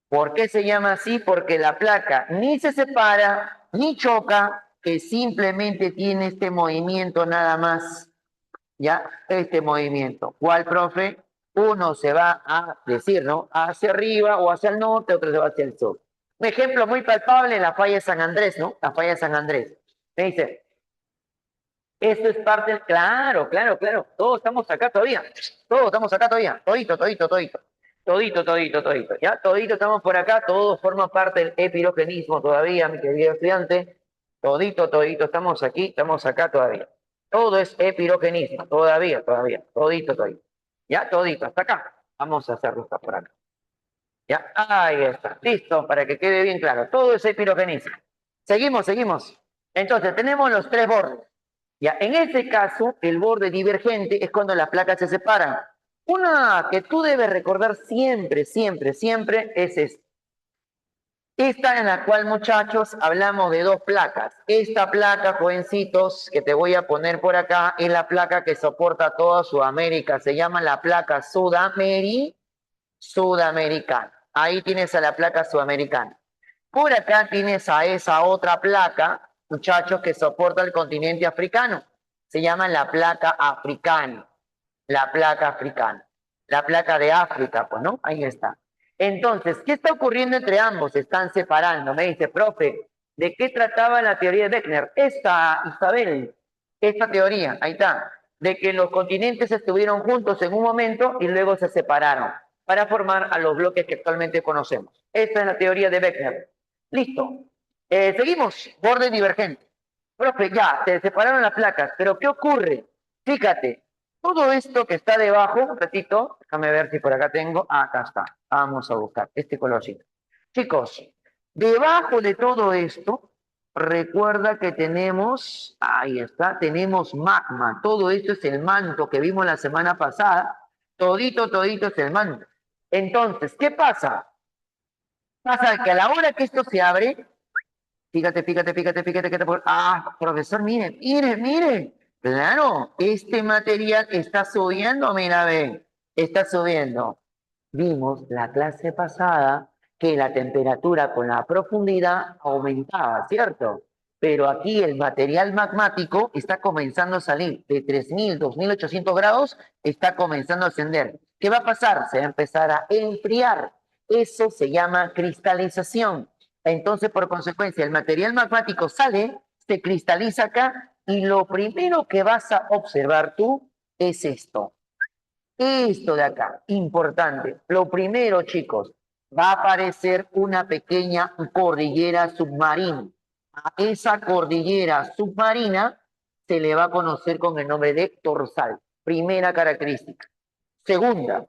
¿Por qué se llama así? Porque la placa ni se separa ni choca, que simplemente tiene este movimiento nada más. ¿Ya? Este movimiento. ¿Cuál, profe? Uno se va a decir, ¿no? Hacia arriba o hacia el norte, otro se va hacia el sur. Un ejemplo muy palpable, la falla de San Andrés, ¿no? La falla de San Andrés. Me dice, esto es parte, claro, claro, claro, todos estamos acá todavía, todos estamos acá todavía, todito, todito, todito, todito, todito, todito, ya, todito estamos por acá, todos forman parte del epirogenismo todavía, mi querido estudiante, todito, todito, estamos aquí, estamos acá todavía. Todo es epirogenismo, todavía, todito. Ya, todito, hasta acá. Vamos a hacerlo hasta por acá. Ya, ahí está. Listo, para que quede bien claro. Todo es epirogenismo. Seguimos. Entonces, tenemos los tres bordes. Ya, en este caso, el borde divergente es cuando las placas se separan. Una que tú debes recordar siempre es esta. Esta en la cual, muchachos, hablamos de dos placas. Esta placa, jovencitos, que te voy a poner por acá, es la placa que soporta toda Sudamérica. Se llama la placa sudamericana. Ahí tienes a la placa sudamericana. Por acá tienes a esa otra placa, muchachos, que soporta el continente africano. Se llama la placa africana. La placa africana. La placa de África, pues, ¿no? Ahí está. Entonces, ¿qué está ocurriendo entre ambos? Se están separando. Me dice, profe, ¿de qué trataba la teoría de Beckner? Esta, Isabel, esta teoría, ahí está, de que los continentes estuvieron juntos en un momento y luego se separaron para formar a los bloques que actualmente conocemos. Esta es la teoría de Beckner. Listo. Seguimos, borde divergente. Profe, ya, se separaron las placas, pero ¿qué ocurre? Fíjate, todo esto que está debajo, un ratito, déjame ver si por acá tengo. Ah, acá está. Vamos a buscar este colorcito. Chicos, debajo de todo esto, recuerda que tenemos, ahí está, tenemos magma. Todo esto es el manto que vimos la semana pasada. Todito es el manto. Entonces, ¿qué pasa? Pasa que a la hora que esto se abre, fíjate, que te ah, profesor, mire. Claro, este material está subiendo, mira, ve, está subiendo. Vimos la clase pasada que la temperatura con la profundidad aumentaba, ¿cierto? Pero aquí el material magmático está comenzando a salir de 3000, 2800 grados, está comenzando a ascender. ¿Qué va a pasar? Se va a empezar a enfriar. Eso se llama cristalización. Entonces, por consecuencia, el material magmático sale, se cristaliza acá y lo primero que vas a observar tú es esto. Esto de acá, importante. Lo primero, chicos, va a aparecer una pequeña cordillera submarina. A esa cordillera submarina se le va a conocer con el nombre de torsal. Primera característica. Segunda,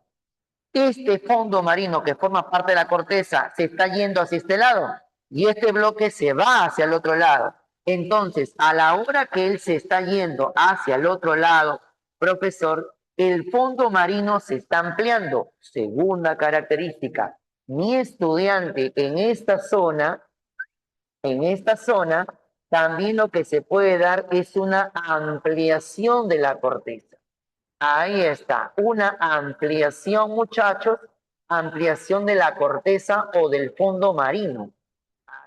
este fondo marino que forma parte de la corteza se está yendo hacia este lado y este bloque se va hacia el otro lado. Entonces, a la hora que él se está yendo hacia el otro lado, profesor, el fondo marino se está ampliando. Segunda característica, mi estudiante en esta zona, también lo que se puede dar es una ampliación de la corteza. Ahí está, una ampliación, muchachos, ampliación de la corteza o del fondo marino.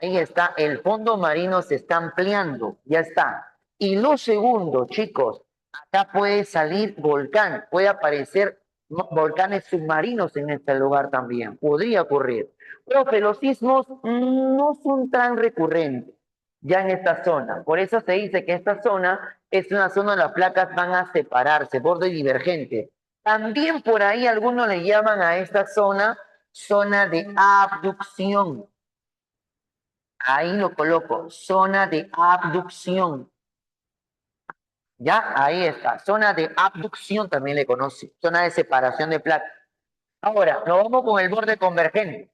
Ahí está, el fondo marino se está ampliando, ya está. Y lo segundo, chicos, acá puede salir volcán, puede aparecer volcanes submarinos en este lugar también, podría ocurrir. Profe, los sismos no son tan recurrentes ya en esta zona. Por eso se dice que esta zona es una zona donde las placas van a separarse, borde divergente. También por ahí algunos le llaman a esta zona de abducción. Ahí lo coloco, zona de abducción. Ya, ahí está, zona de abducción también le conoce, zona de separación de placas. Ahora, nos vamos con el borde convergente.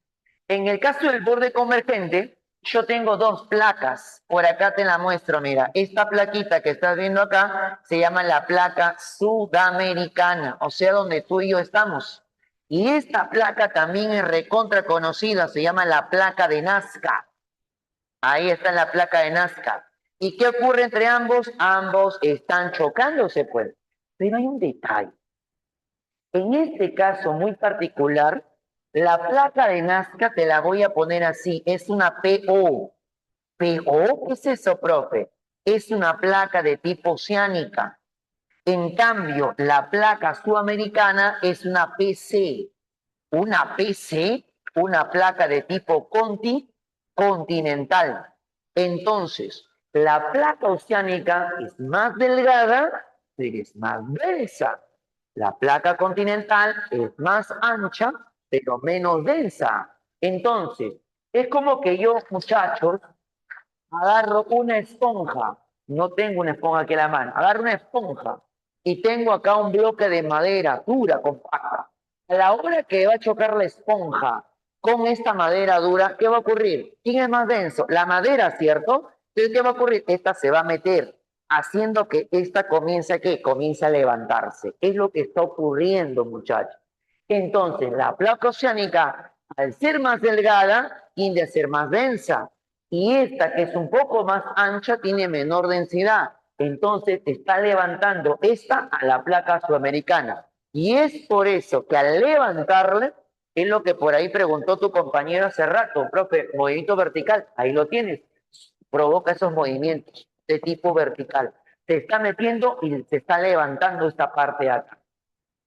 En el caso del borde convergente, yo tengo dos placas. Por acá te la muestro, mira. Esta plaquita que estás viendo acá se llama la placa sudamericana, o sea, donde tú y yo estamos. Y esta placa también es recontra conocida, se llama la placa de Nazca. Ahí está la placa de Nazca. ¿Y qué ocurre entre ambos? Ambos están chocándose, pues. Pero hay un detalle. En este caso muy particular, la placa de Nazca te la voy a poner así. Es una PO. ¿PO? ¿Qué es eso, profe? Es una placa de tipo oceánica. En cambio, la placa sudamericana es una PC. Una PC, una placa de tipo continental. Entonces, la placa oceánica es más delgada, pero es más densa. La placa continental es más ancha, pero menos densa. Entonces, es como que yo, muchachos, agarro una esponja No tengo una esponja aquí a la mano. Agarro una esponja y tengo acá un bloque de madera dura, compacta. A la hora que va a chocar la esponja con esta madera dura, ¿qué va a ocurrir? ¿Quién es más denso? La madera, ¿cierto? Entonces, ¿qué va a ocurrir? Esta se va a meter, haciendo que esta comience, ¿qué? Comience a levantarse. Es lo que está ocurriendo, muchachos. Entonces, la placa oceánica, al ser más delgada, tiende a ser más densa. Y esta, que es un poco más ancha, tiene menor densidad. Entonces, está levantando esta a la placa sudamericana. Y es por eso que al levantarle, es lo que por ahí preguntó tu compañero hace rato, profe, movimiento vertical, ahí lo tienes, provoca esos movimientos de tipo vertical. Se está metiendo y se está levantando esta parte de acá.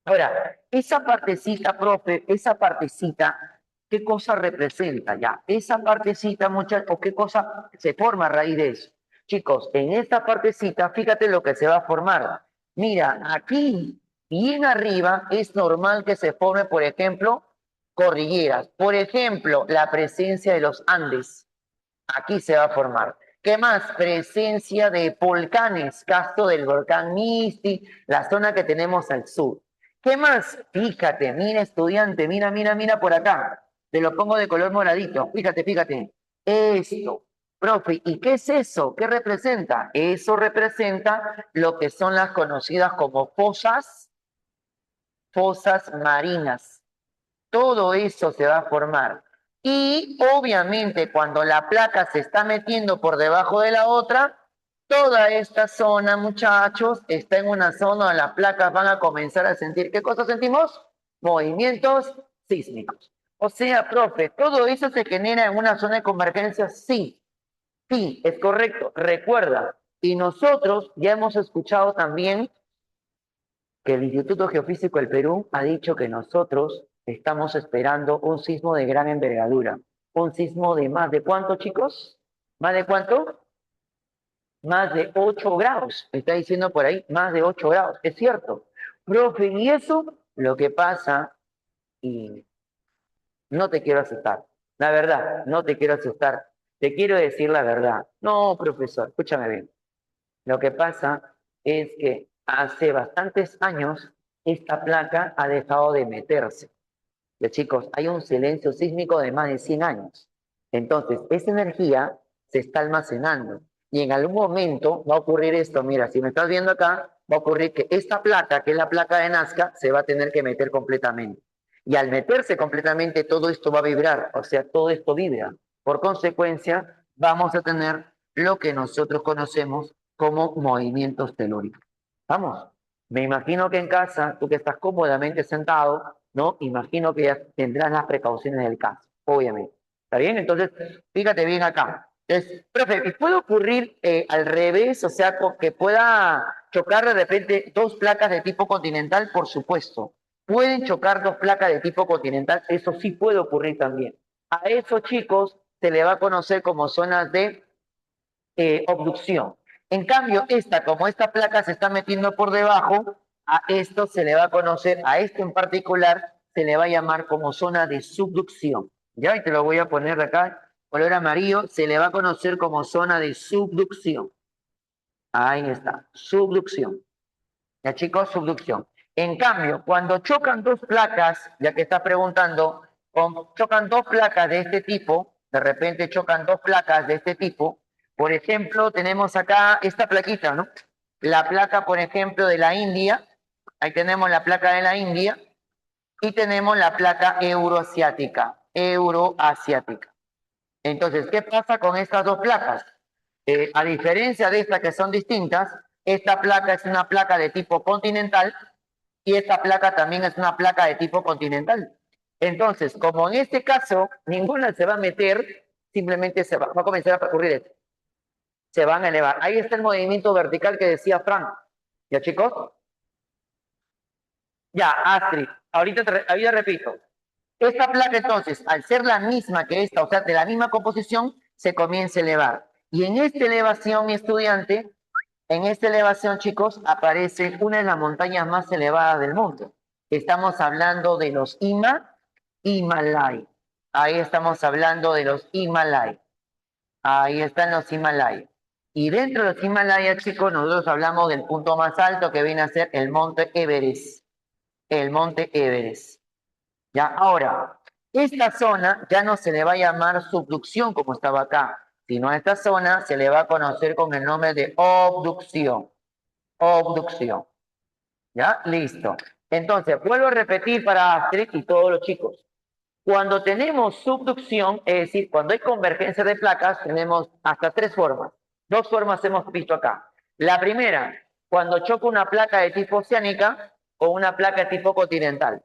Ahora, esa partecita, profe, esa partecita, ¿qué cosa representa ya? Esa partecita, muchachos, ¿qué cosa se forma a raíz de eso? Chicos, en esta partecita, fíjate lo que se va a formar. Mira, aquí, bien arriba, es normal que se forme, por ejemplo, cordilleras. Por ejemplo, la presencia de los Andes. Aquí se va a formar. ¿Qué más? Presencia de volcanes, caso del volcán Misti, la zona que tenemos al sur. ¿Qué más? Fíjate, mira estudiante, mira por acá. Te lo pongo de color moradito. Fíjate. Esto, profe, ¿y qué es eso? ¿Qué representa? Eso representa lo que son las conocidas como fosas marinas. Todo eso se va a formar. Y obviamente cuando la placa se está metiendo por debajo de la otra, toda esta zona, muchachos, está en una zona donde las placas van a comenzar a sentir. ¿Qué cosa sentimos? Movimientos sísmicos. O sea, profe, ¿todo eso se genera en una zona de convergencia? Sí, sí, es correcto. Recuerda, y nosotros ya hemos escuchado también que el Instituto Geofísico del Perú ha dicho que nosotros estamos esperando un sismo de gran envergadura. Un sismo de más de cuánto, chicos? ¿Más de cuánto? Más de 8 grados. Está diciendo por ahí, más de 8 grados. Es cierto. Profe, ¿y eso? Lo que pasa, y no te quiero asustar. La verdad, no te quiero asustar. Te quiero decir la verdad. No, profesor, escúchame bien. Lo que pasa es que hace bastantes años esta placa ha dejado de meterse. Ya chicos, hay un silencio sísmico de más de 100 años. Entonces, esa energía se está almacenando. Y en algún momento va a ocurrir esto. Mira, si me estás viendo acá, va a ocurrir que esta placa, que es la placa de Nazca, se va a tener que meter completamente. Y al meterse completamente, todo esto va a vibrar. O sea, todo esto vibra. Por consecuencia, vamos a tener lo que nosotros conocemos como movimientos telúricos. Vamos. Me imagino que en casa, tú que estás cómodamente sentado, ¿no? Imagino que ya tendrás las precauciones del caso, obviamente. ¿Está bien? Entonces, fíjate bien acá. Entonces, profe, ¿y puede ocurrir al revés? O sea, que pueda chocar de repente dos placas de tipo continental, por supuesto. Pueden chocar dos placas de tipo continental, eso sí puede ocurrir también. A esos chicos se le va a conocer como zonas de obducción. En cambio, como esta placa se está metiendo por debajo, a esto se le va a conocer, a esto en particular, se le va a llamar como zona de subducción. Ya, y te lo voy a poner de acá, color amarillo, se le va a conocer como zona de subducción. Ahí está, subducción. Ya chicos, subducción. En cambio, cuando chocan dos placas, ya que estás preguntando, chocan dos placas de este tipo, de repente chocan dos placas de este tipo, por ejemplo, tenemos acá esta plaquita, ¿no? La placa, por ejemplo, de la India, ahí tenemos la placa de la India, y tenemos la placa euroasiática. Entonces, ¿qué pasa con estas dos placas? A diferencia de estas que son distintas, esta placa es una placa de tipo continental y esta placa también es una placa de tipo continental. Entonces, como en este caso ninguna se va a meter, simplemente va a comenzar a ocurrir esto. Se van a elevar. Ahí está el movimiento vertical que decía Frank. ¿Ya chicos? Ya, Astrid, ahorita repito. Esta placa entonces, al ser la misma que esta, o sea, de la misma composición, se comienza a elevar. Y en esta elevación, mi estudiante, en esta elevación, chicos, aparece una de las montañas más elevadas del mundo. Estamos hablando de los Himalay. Ahí estamos hablando de los Himalay. Ahí están los Himalay. Y dentro de los Himalayas, chicos, nosotros hablamos del punto más alto que viene a ser el monte Everest. El monte Everest. Ya, ahora, esta zona ya no se le va a llamar subducción como estaba acá, sino a esta zona se le va a conocer con el nombre de obducción. Obducción. ¿Ya? Listo. Entonces, vuelvo a repetir para Astrid y todos los chicos. Cuando tenemos subducción, es decir, cuando hay convergencia de placas, tenemos hasta tres formas. Dos formas hemos visto acá. La primera, cuando choca una placa de tipo oceánica o una placa de tipo continental.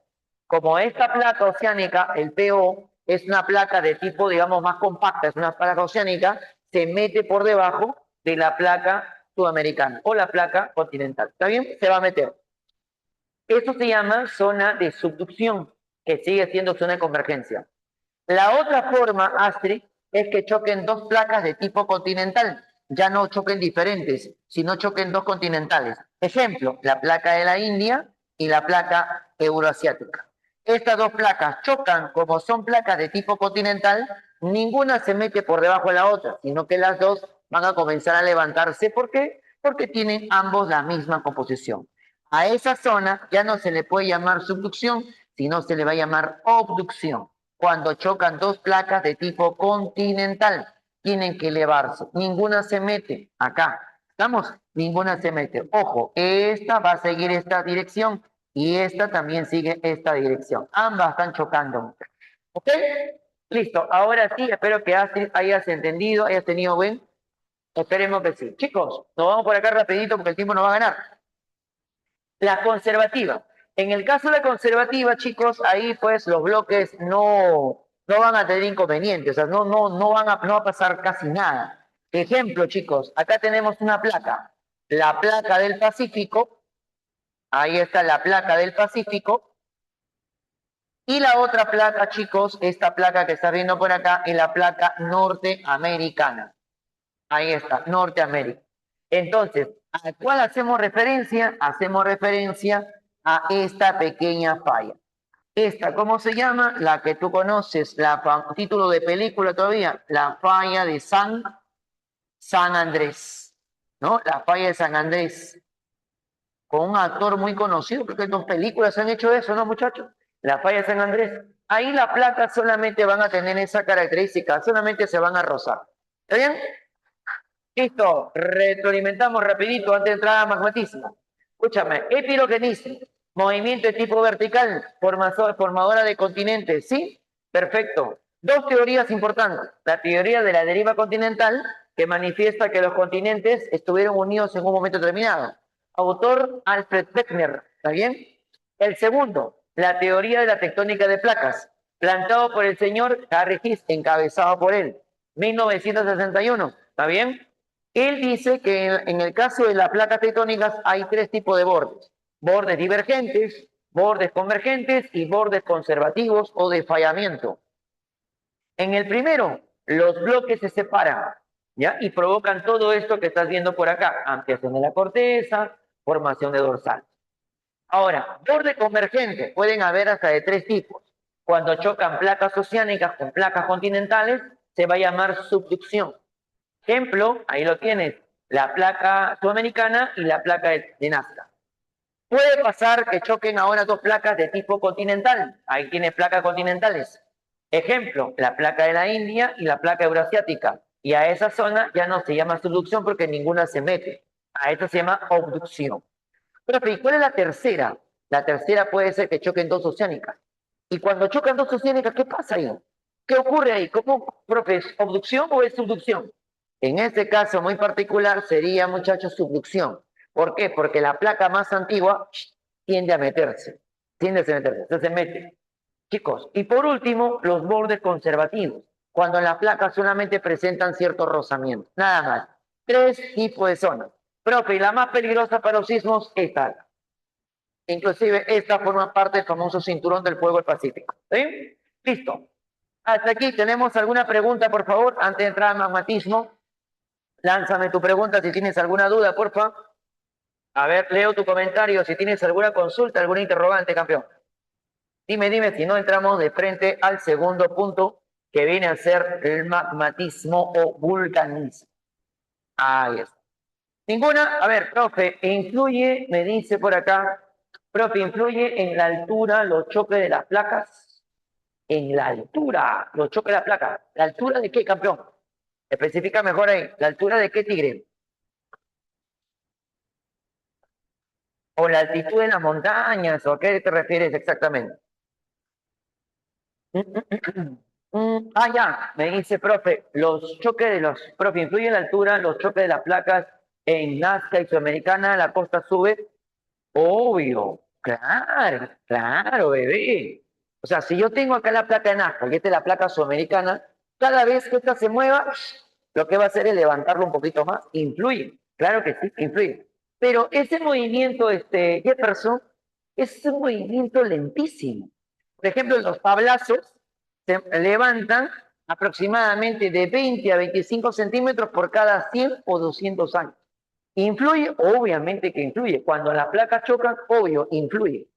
Como esta placa oceánica, el PO, es una placa de tipo, digamos, más compacta, es una placa oceánica, se mete por debajo de la placa sudamericana o la placa continental. ¿Está bien? Se va a meter. Eso se llama zona de subducción, que sigue siendo zona de convergencia. La otra forma, Astrid, es que choquen dos placas de tipo continental. Ya no choquen diferentes, sino choquen dos continentales. Ejemplo, la placa de la India y la placa euroasiática. Estas dos placas chocan como son placas de tipo continental, ninguna se mete por debajo de la otra, sino que las dos van a comenzar a levantarse. ¿Por qué? Porque tienen ambos la misma composición. A esa zona ya no se le puede llamar subducción, sino se le va a llamar obducción. Cuando chocan dos placas de tipo continental, tienen que elevarse. Ninguna se mete acá. ¿Estamos? Ninguna se mete. Ojo, esta va a seguir esta dirección y esta también sigue esta dirección. Ambas están chocando. ¿Ok? Listo. Ahora sí, espero que hayas entendido, hayas tenido buen. Esperemos que sí. Chicos, nos vamos por acá rapidito porque el tiempo nos va a ganar. La conservativa. En el caso de la conservativa, chicos, ahí pues los bloques no van a tener inconvenientes, o sea, no va a pasar casi nada. Ejemplo, chicos, acá tenemos una placa, la placa del Pacífico, ahí está la placa del Pacífico, y la otra placa, chicos, esta placa que está viendo por acá, es la placa norteamericana. Ahí está, Norteamérica. Entonces, ¿a cuál hacemos referencia? Hacemos referencia a esta pequeña falla. Esta, ¿cómo se llama? La que tú conoces, título de película todavía, la falla de San Andrés, ¿no? La falla de San Andrés, con un actor muy conocido, porque en dos películas han hecho eso, ¿no, muchachos? La falla de San Andrés. Ahí las placas solamente van a tener esa característica, solamente se van a rozar. ¿Está bien? Listo, retroalimentamos rapidito antes de entrar a magmatismo. Escúchame, epirogenesis, movimiento de tipo vertical, formadora de continentes, ¿sí? Perfecto. Dos teorías importantes. La teoría de la deriva continental, que manifiesta que los continentes estuvieron unidos en un momento determinado. Autor Alfred Wegener, ¿está bien? El segundo, la teoría de la tectónica de placas, planteado por el señor Harry Giss, encabezado por él, 1961, ¿está bien? Él dice que en el caso de las placas tectónicas hay tres tipos de bordes. Bordes divergentes, bordes convergentes y bordes conservativos o de fallamiento. En el primero, los bloques se separan, ¿ya? Y provocan todo esto que estás viendo por acá. Ampliación de la corteza, formación de dorsal. Ahora, borde convergente pueden haber hasta de tres tipos. Cuando chocan placas oceánicas con placas continentales, se va a llamar subducción. Ejemplo, ahí lo tienes, la placa sudamericana y la placa de Nazca. Puede pasar que choquen ahora dos placas de tipo continental. Ahí tienes placas continentales. Ejemplo, la placa de la India y la placa euroasiática. Y a esa zona ya no se llama subducción porque ninguna se mete. A esto se llama obducción. Pero, ¿y cuál es la tercera? La tercera puede ser que choquen dos oceánicas. Y cuando chocan dos oceánicas, ¿qué pasa ahí? ¿Qué ocurre ahí? ¿Cómo, profe, es obducción o es subducción? En este caso muy particular sería, muchachos, subducción. ¿Por qué? Porque la placa más antigua tiende a meterse. Tiende a meterse. Entonces se mete. Chicos, y por último, los bordes conservativos. Cuando las placas solamente presentan cierto rozamiento. Nada más. Tres tipos de zonas. Profe, y la más peligrosa para los sismos, esta. Inclusive, esta forma parte del famoso cinturón del fuego del Pacífico. ¿Sí? Listo. Hasta aquí, ¿tenemos alguna pregunta, por favor? Antes de entrar al magmatismo, lánzame tu pregunta si tienes alguna duda, por favor. A ver, leo tu comentario si tienes alguna consulta, alguna interrogante, campeón. Dime, si no entramos de frente al segundo punto, que viene a ser el magmatismo o vulcanismo. Ahí está. Ninguna. A ver, profe, influye, me dice por acá, profe, influye en la altura los choques de las placas. En la altura, los choques de las placas. ¿La altura de qué, campeón? Especifica mejor ahí. ¿La altura de qué, tigre? ¿O la altitud de las montañas? ¿O a qué te refieres exactamente? Ya, me dice, profe, los choques de los, profe, influye en la altura, los choques de las placas en Nazca y Sudamericana, la costa sube. Obvio, claro, claro, bebé. O sea, si yo tengo acá la placa de Nazca y esta es la placa sudamericana, cada vez que esta se mueva, lo que va a hacer es levantarlo un poquito más. Influye, claro que sí, influye. Pero ese movimiento, Jefferson, es un movimiento lentísimo. Por ejemplo, los tablazos se levantan aproximadamente de 20 a 25 centímetros por cada 100 o 200 años. ¿Influye? Obviamente que influye. Cuando las placas chocan, obvio, influye,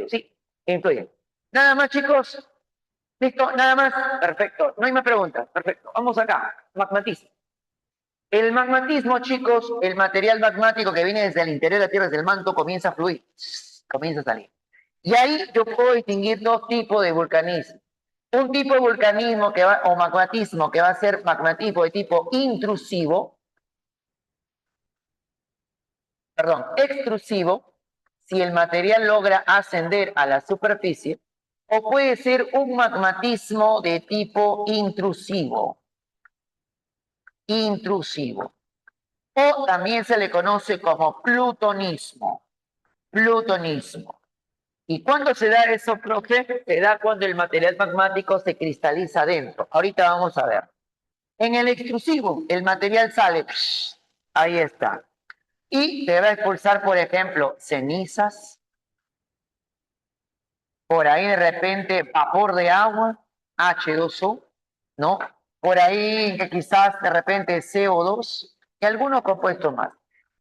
sí, influye. Nada más, chicos. ¿Listo? Nada más. Perfecto. No hay más preguntas. Perfecto. Vamos acá. Magmatismo. El magmatismo, chicos, el material magmático que viene desde el interior de la Tierra, desde el manto, comienza a fluir, comienza a salir. Y ahí yo puedo distinguir dos tipos de vulcanismo. Un tipo de vulcanismo que va, o magmatismo que va a ser magmatismo de tipo intrusivo, perdón, extrusivo, si el material logra ascender a la superficie, o puede ser un magmatismo de tipo intrusivo, intrusivo. O también se le conoce como plutonismo, plutonismo. ¿Y cuándo se da eso, profe? Se da cuando el material magmático se cristaliza dentro. Ahorita vamos a ver. En el extrusivo, el material sale, ahí está. Y te va a expulsar, por ejemplo, cenizas, por ahí de repente vapor de agua, H2O, ¿no? Por ahí que quizás de repente CO2 y algunos compuestos más.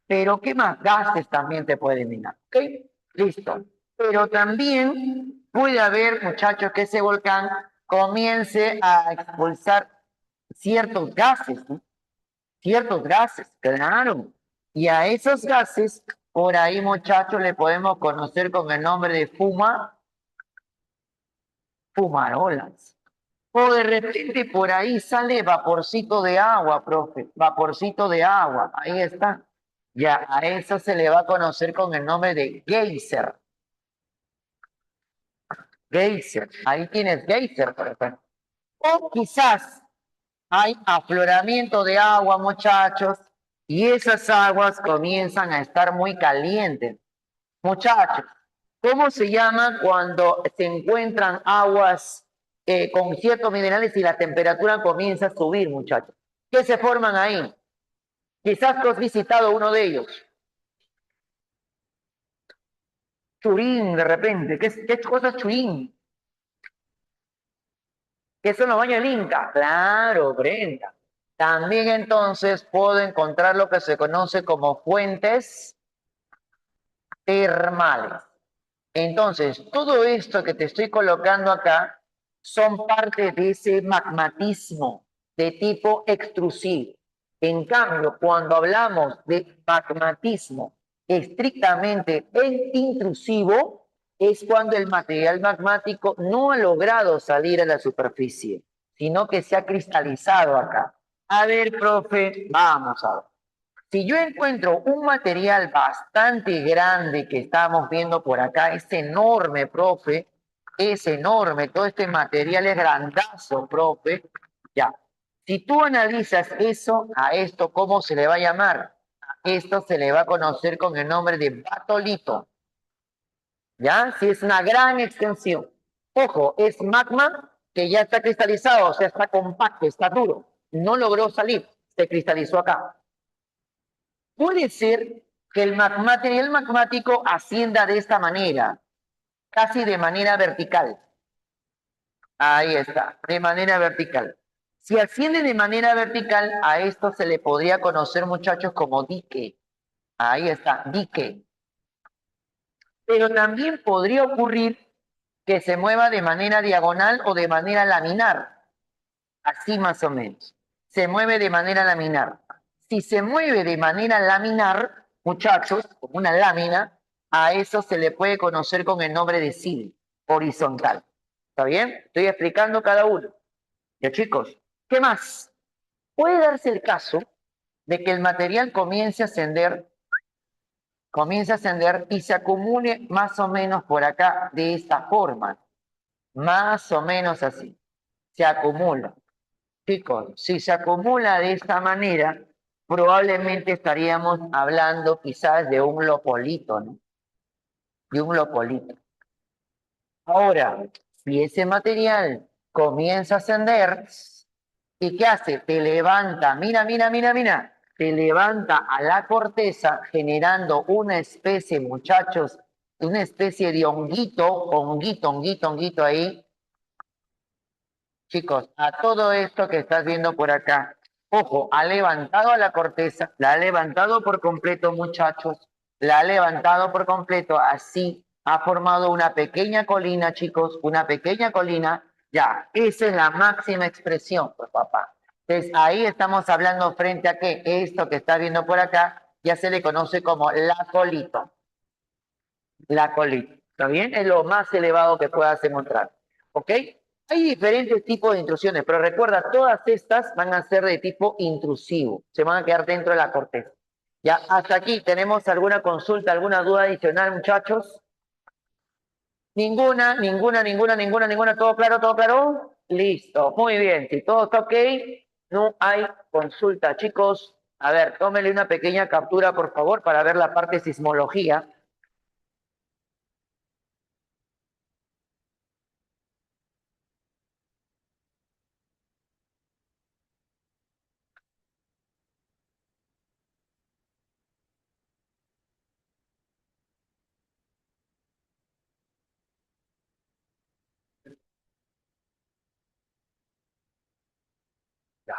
Pero ¿qué más gases también te puede eliminar? ¿Ok? Listo. Pero también puede haber, muchachos, que ese volcán comience a expulsar ciertos gases, ¿no? Ciertos gases, claro. Y a esos gases, por ahí, muchachos, le podemos conocer con el nombre de fumarolas. O de repente por ahí sale vaporcito de agua, profe, vaporcito de agua, ahí está. Ya a eso se le va a conocer con el nombre de geyser. Geyser, ahí tienes geyser, por ejemplo. O quizás hay afloramiento de agua, muchachos, y esas aguas comienzan a estar muy calientes. Muchachos, ¿cómo se llama cuando se encuentran aguas con ciertos minerales y la temperatura comienza a subir, muchachos? ¿Qué se forman ahí? Quizás tú has visitado uno de ellos. Churín, de repente. ¿Qué cosa es Churín? ¿Qué son los baños del Inca? Claro, Brenda. También entonces puedo encontrar lo que se conoce como fuentes termales. Entonces, todo esto que te estoy colocando acá son parte de ese magmatismo de tipo extrusivo. En cambio, cuando hablamos de magmatismo estrictamente intrusivo, es cuando el material magmático no ha logrado salir a la superficie, sino que se ha cristalizado acá. A ver, profe, vamos a ver. Si yo encuentro un material bastante grande que estamos viendo por acá, es enorme, profe, es enorme, todo este material es grandazo, profe, ya. Si tú analizas eso, a esto, ¿cómo se le va a llamar? A esto se le va a conocer con el nombre de batolito, ¿ya? Si es una gran extensión. Ojo, es magma que ya está cristalizado, o sea, está compacto, está duro, no logró salir, se cristalizó acá. Puede ser que el material magmático ascienda de esta manera, casi de manera vertical. Ahí está, de manera vertical. Si asciende de manera vertical, a esto se le podría conocer, muchachos, como dique. Ahí está, dique. Pero también podría ocurrir que se mueva de manera diagonal o de manera laminar. Así más o menos. Se mueve de manera laminar. Si se mueve de manera laminar, muchachos, como una lámina, a eso se le puede conocer con el nombre de sil, horizontal. ¿Está bien? Estoy explicando cada uno. Ya chicos, ¿qué más? Puede darse el caso de que el material comience a ascender y se acumule más o menos por acá de esta forma, más o menos así, se acumula. Chicos, si se acumula de esta manera, probablemente estaríamos hablando quizás de un lopolito, ¿no? De un lopolito. Ahora, si ese material comienza a ascender, ¿y qué hace? Te levanta, mira, mira, mira, mira, te levanta a la corteza generando una especie, muchachos, una especie de honguito, honguito, honguito, honguito ahí. Chicos, a todo esto que estás viendo por acá, ojo, ha levantado a la corteza, la ha levantado por completo, muchachos, la ha levantado por completo, así ha formado una pequeña colina, chicos, una pequeña colina, ya, esa es la máxima expresión, pues papá. Entonces, ahí estamos hablando frente a que esto que estás viendo por acá ya se le conoce como la colita, ¿está bien? Es lo más elevado que puedas encontrar, ¿ok? Hay diferentes tipos de intrusiones, pero recuerda, todas estas van a ser de tipo intrusivo, se van a quedar dentro de la corteza. Ya, hasta aquí, ¿tenemos alguna consulta, alguna duda adicional, muchachos? Ninguna, ninguna, ninguna, ninguna, ninguna, ¿todo claro, todo claro? Listo, muy bien, si todo está ok, no hay consulta, chicos. A ver, tómenle una pequeña captura, por favor, para ver la parte de sismología. Ya,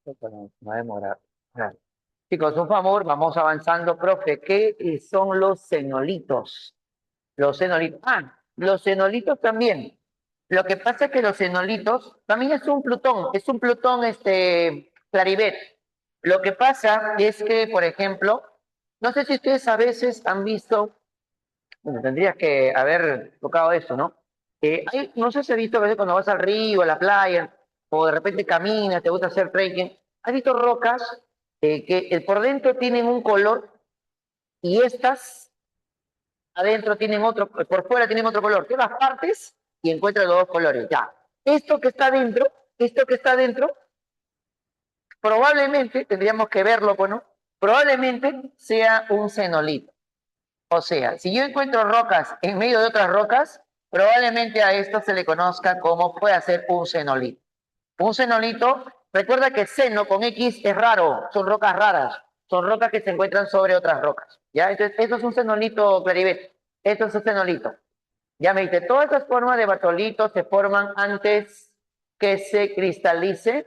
esto no va a demorar. Ya. Chicos, un favor, vamos avanzando, profe. ¿Qué son los cenolitos? Los cenolitos. Ah, los cenolitos también. Lo que pasa es que los cenolitos también es un Plutón Clarivet. Lo que pasa es que, por ejemplo, no sé si ustedes a veces han visto, bueno, tendrías que haber tocado eso, ¿no? No sé si has visto a veces cuando vas al río, a la playa, o de repente caminas, te gusta hacer trekking, has visto rocas que por dentro tienen un color y estas adentro tienen otro, por fuera tienen otro color. Tú las partes y encuentras los dos colores. Ya. Esto que está dentro, esto que está dentro, probablemente, tendríamos que verlo, bueno, probablemente sea un cenolito. O sea, si yo encuentro rocas en medio de otras rocas, probablemente a esto se le conozca como puede ser un cenolito. Un cenolito, recuerda que seno con X es raro, son rocas raras, son rocas que se encuentran sobre otras rocas. ¿Ya? Entonces, esto es un cenolito, Claribet. Esto es un cenolito. Ya me dice, todas estas formas de batolito se forman antes que se cristalice.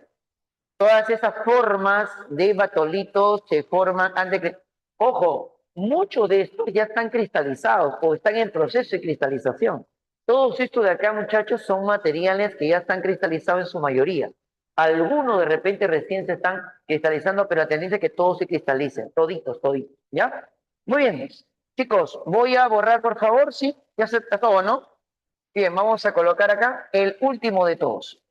Todas esas formas de batolitos se forman antes que... Ojo, muchos de estos ya están cristalizados o están en proceso de cristalización. Todos estos de acá, muchachos, son materiales que ya están cristalizados en su mayoría. Algunos de repente recién se están cristalizando, pero la tendencia es que todos se cristalicen, toditos, toditos, ¿ya? Muy bien, chicos, voy a borrar, por favor, sí, ya se está todo, ¿no? Bien, vamos a colocar acá el último de todos.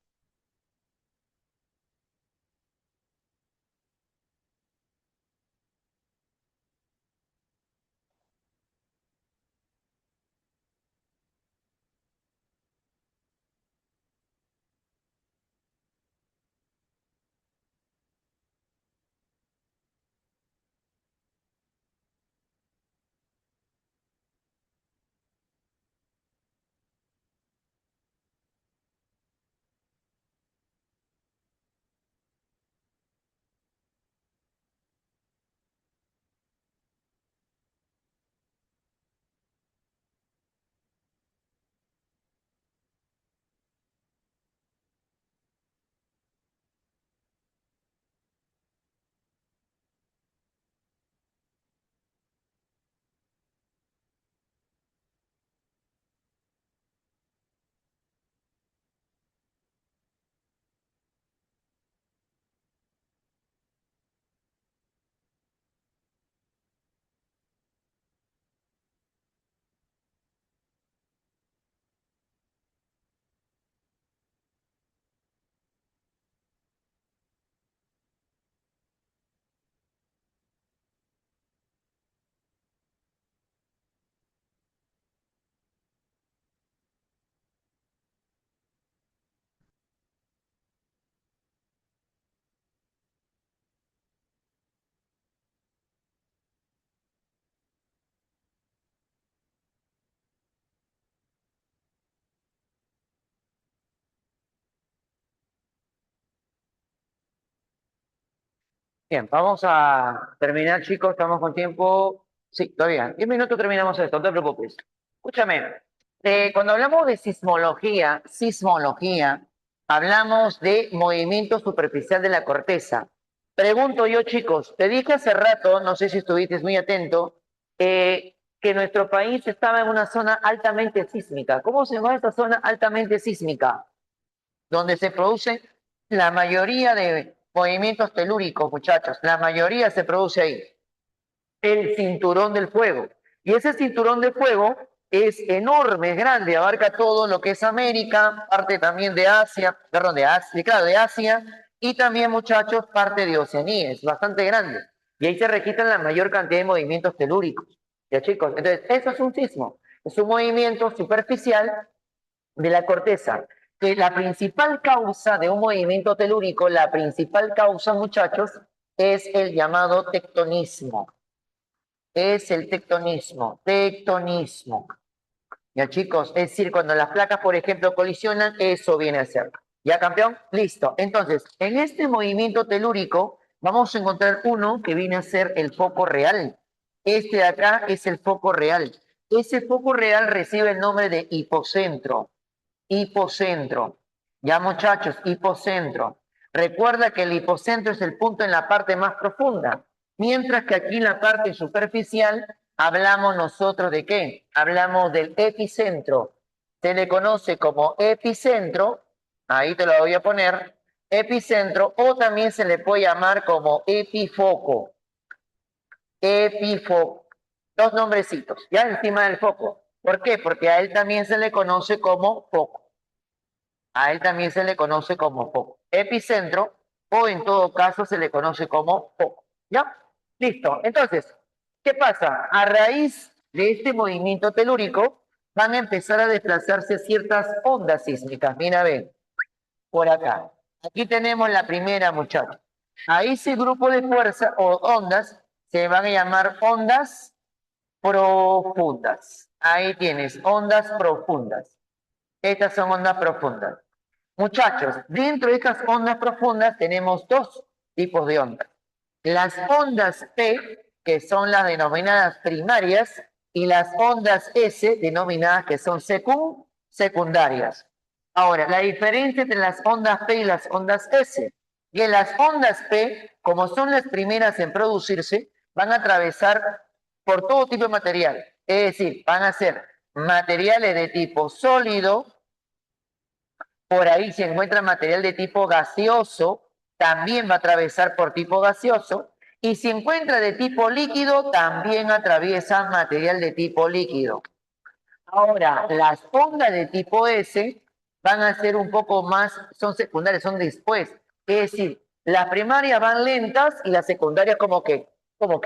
Bien, vamos a terminar, chicos. Estamos con tiempo. Sí, todavía. 10 minutos terminamos esto, no te preocupes. Escúchame, cuando hablamos de sismología, hablamos de movimiento superficial de la corteza. Pregunto yo, chicos, te dije hace rato, no sé si estuviste muy atento, que nuestro país estaba en una zona altamente sísmica. ¿Cómo se llama esta zona altamente sísmica? Donde se produce la mayoría de movimientos telúricos, muchachos. La mayoría se produce ahí. El cinturón del fuego. Y ese cinturón de fuego es enorme, es grande, abarca todo lo que es América, parte también de Asia, perdón, de Asia, claro, de Asia, y también, muchachos, parte de Oceanía, es bastante grande. Y ahí se registran la mayor cantidad de movimientos telúricos. Ya, chicos, entonces, eso es un sismo. Es un movimiento superficial de la corteza, que la principal causa de un movimiento telúrico, la principal causa, muchachos, es el llamado tectonismo. Es el tectonismo. Ya, chicos, es decir, cuando las placas, por ejemplo, colisionan, eso viene a ser. ¿Ya, campeón? Listo. Entonces, en este movimiento telúrico vamos a encontrar uno que viene a ser el foco real. Este de acá es el foco real. Ese foco real recibe el nombre de hipocentro. Hipocentro. Ya, muchachos, hipocentro. Recuerda que el hipocentro es el punto en la parte más profunda, mientras que aquí en la parte superficial hablamos nosotros de qué? Hablamos del epicentro. Se le conoce como epicentro, ahí te lo voy a poner, epicentro, o también se le puede llamar como epifoco. Epifoco. Dos nombrecitos, ya encima del foco. ¿Por qué? Porque a él también se le conoce como foco. A él también se le conoce como foco. Epicentro, o en todo caso se le conoce como foco. ¿Ya? Listo. Entonces, ¿qué pasa? A raíz de este movimiento telúrico, van a empezar a desplazarse ciertas ondas sísmicas. Mira, ven, por acá. Aquí tenemos la primera, muchachos. A ese grupo de fuerza o ondas se van a llamar ondas profundas. Ahí tienes, ondas profundas. Estas son ondas profundas. Muchachos, dentro de estas ondas profundas tenemos dos tipos de ondas. Las ondas P, que son las denominadas primarias, y las ondas S, denominadas que son secundarias. Ahora, la diferencia entre las ondas P y las ondas S. Y en las ondas P, como son las primeras en producirse, van a atravesar por todo tipo de material. Es decir, van a ser materiales de tipo sólido, por ahí se encuentra material de tipo gaseoso, también va a atravesar por tipo gaseoso. Y si encuentra de tipo líquido, también atraviesa material de tipo líquido. Ahora, las ondas de tipo S van a ser un poco más, son secundarias, son después. Es decir, las primarias van lentas y las secundarias como que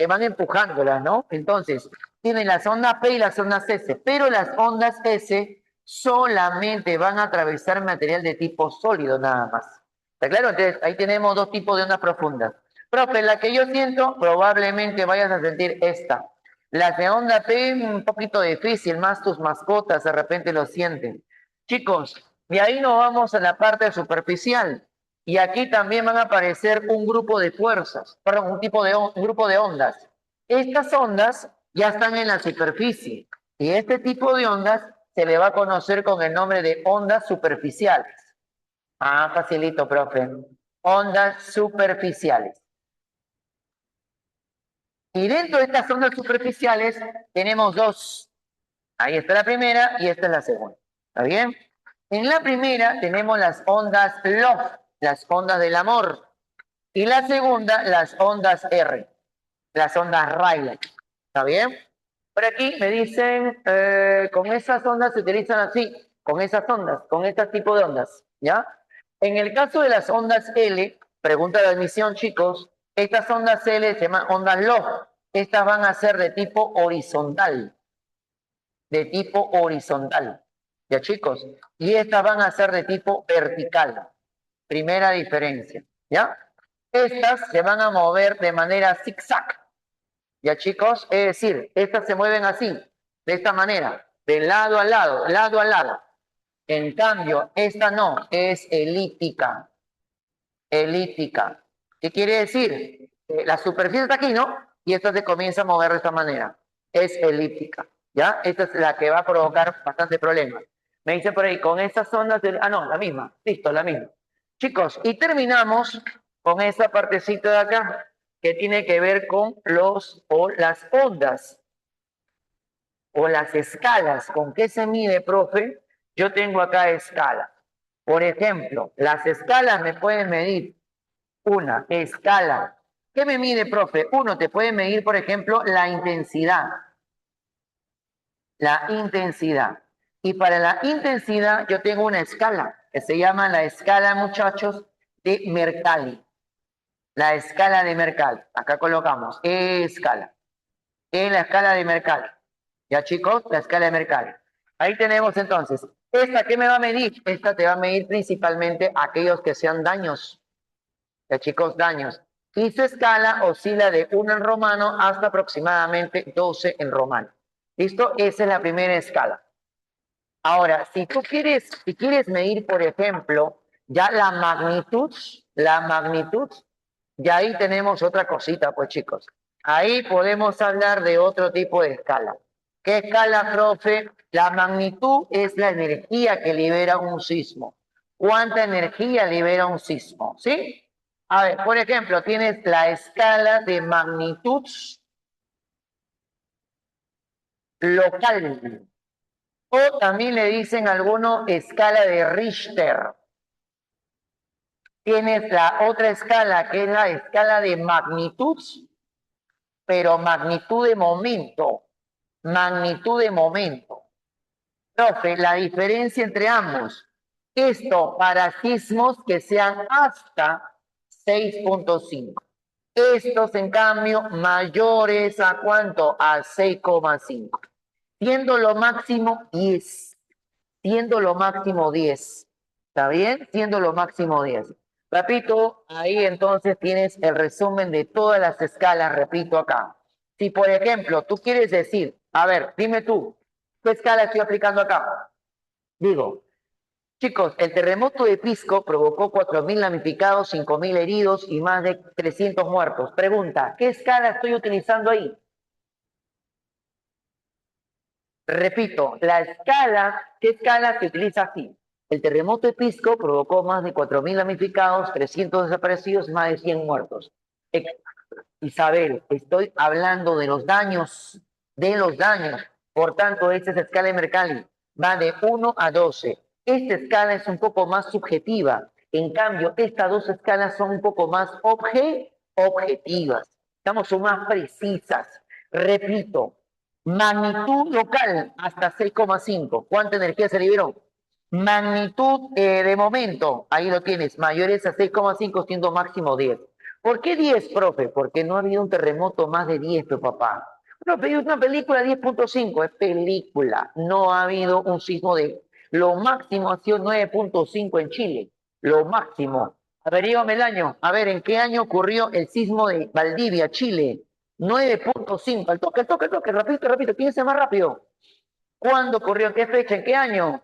van empujándolas, ¿no? Entonces, tienen las ondas P y las ondas S, pero las ondas S solamente van a atravesar material de tipo sólido nada más. ¿Está claro? Entonces, ahí tenemos dos tipos de ondas profundas. Profe, la que yo siento, probablemente vayas a sentir esta. Las de onda P, un poquito difícil, más tus mascotas de repente lo sienten. Chicos, de ahí nos vamos a la parte superficial. Y aquí también van a aparecer un grupo de fuerzas, perdón, un grupo de ondas. Estas ondas ya están en la superficie. Y este tipo de ondas se le va a conocer con el nombre de ondas superficiales. Ah, facilito, profe. Ondas superficiales. Y dentro de estas ondas superficiales tenemos dos. Ahí está la primera y esta es la segunda. ¿Está bien? En la primera tenemos las ondas love, las ondas del amor. Y la segunda, las ondas R, las ondas Rayleigh. ¿Está bien? Por aquí me dicen, con esas ondas se utilizan así, con esas ondas, con este tipo de ondas. ¿Ya? En el caso de las ondas L, pregunta de admisión, chicos, estas ondas L se llaman ondas love. Estas van a ser de tipo horizontal, de tipo horizontal. ¿Ya, chicos? Y estas van a ser de tipo vertical. Primera diferencia. ¿Ya? Estas se van a mover de manera zigzag. ¿Ya, chicos? Es decir, estas se mueven así, de esta manera, de lado a lado, lado a lado. En cambio, esta no, es elíptica. Elíptica. ¿Qué quiere decir? La superficie está aquí, ¿no? Y esta se comienza a mover de esta manera. Es elíptica, ¿ya? Esta es la que va a provocar bastante problemas. Me dice por ahí, con estas ondas... Ah, no, la misma. Listo, la misma. Chicos, y terminamos con esta partecita de acá, que tiene que ver con las ondas o las escalas. ¿Con qué se mide, profe? Yo tengo acá escalas. Por ejemplo, las escalas me pueden medir una escala. ¿Qué me mide, profe? Uno te puede medir, por ejemplo, la intensidad. La intensidad. Y para la intensidad yo tengo una escala que se llama la escala, muchachos, de Mercalli. La escala de Mercalli. Acá colocamos escala. En la escala de Mercalli. ¿Ya, chicos? La escala de Mercalli. Ahí tenemos entonces. ¿Esta qué me va a medir? Esta te va a medir principalmente aquellos que sean daños. Ya, chicos, daños. Y su escala oscila de 1 en romano hasta aproximadamente 12 en romano. ¿Listo? Esa es la primera escala. Ahora, si quieres medir, por ejemplo, ya la magnitud, ya ahí tenemos otra cosita, pues chicos. Ahí podemos hablar de otro tipo de escala. ¿Qué escala, profe? La magnitud es la energía que libera un sismo. ¿Cuánta energía libera un sismo? ¿Sí? A ver, por ejemplo, tienes la escala de magnitud local. O también le dicen algunos escala de Richter. Tienes la otra escala, que es la escala de magnitud, pero magnitud de momento. Magnitud de momento. Profe, la diferencia entre ambos. Esto para sismos que sean hasta 6.5. Estos, en cambio, mayores a ¿cuánto? A 6,5. Siendo lo máximo 10. Siendo lo máximo 10. ¿Está bien? Siendo lo máximo 10. Repito, ahí entonces tienes el resumen de todas las escalas, repito acá. Si, por ejemplo, tú quieres decir, a ver, dime tú, ¿qué escala estoy aplicando acá? Digo, chicos, el terremoto de Pisco provocó 4.000 damnificados, 5.000 heridos y más de 300 muertos. Pregunta, ¿qué escala estoy utilizando ahí? Repito, ¿qué escala se utiliza aquí? El terremoto de Pisco provocó más de 4.000 damnificados, 300 desaparecidos, más de 100 muertos. Isabel, estoy hablando de los daños, de los daños. Por tanto, esta es la escala de Mercalli, va de 1 a 12. Esta escala es un poco más subjetiva. En cambio, estas dos escalas son un poco más objetivas. Estamos, son más precisas. Repito, magnitud local hasta 6,5. ¿Cuánta energía se liberó? Magnitud de momento, ahí lo tienes, mayores a 6,5 siendo máximo 10. ¿Por qué 10, profe? Porque no ha habido un terremoto más de 10, papá. Profe, es una película 10.5, es película. No ha habido un sismo de... Lo máximo ha sido 9.5 en Chile. Lo máximo. Averígame el año. A ver, ¿en qué año ocurrió el sismo de Valdivia, Chile? 9.5. Al toque. Rapidito. Piensa más rápido. ¿Cuándo ocurrió? ¿En qué fecha? ¿En qué año?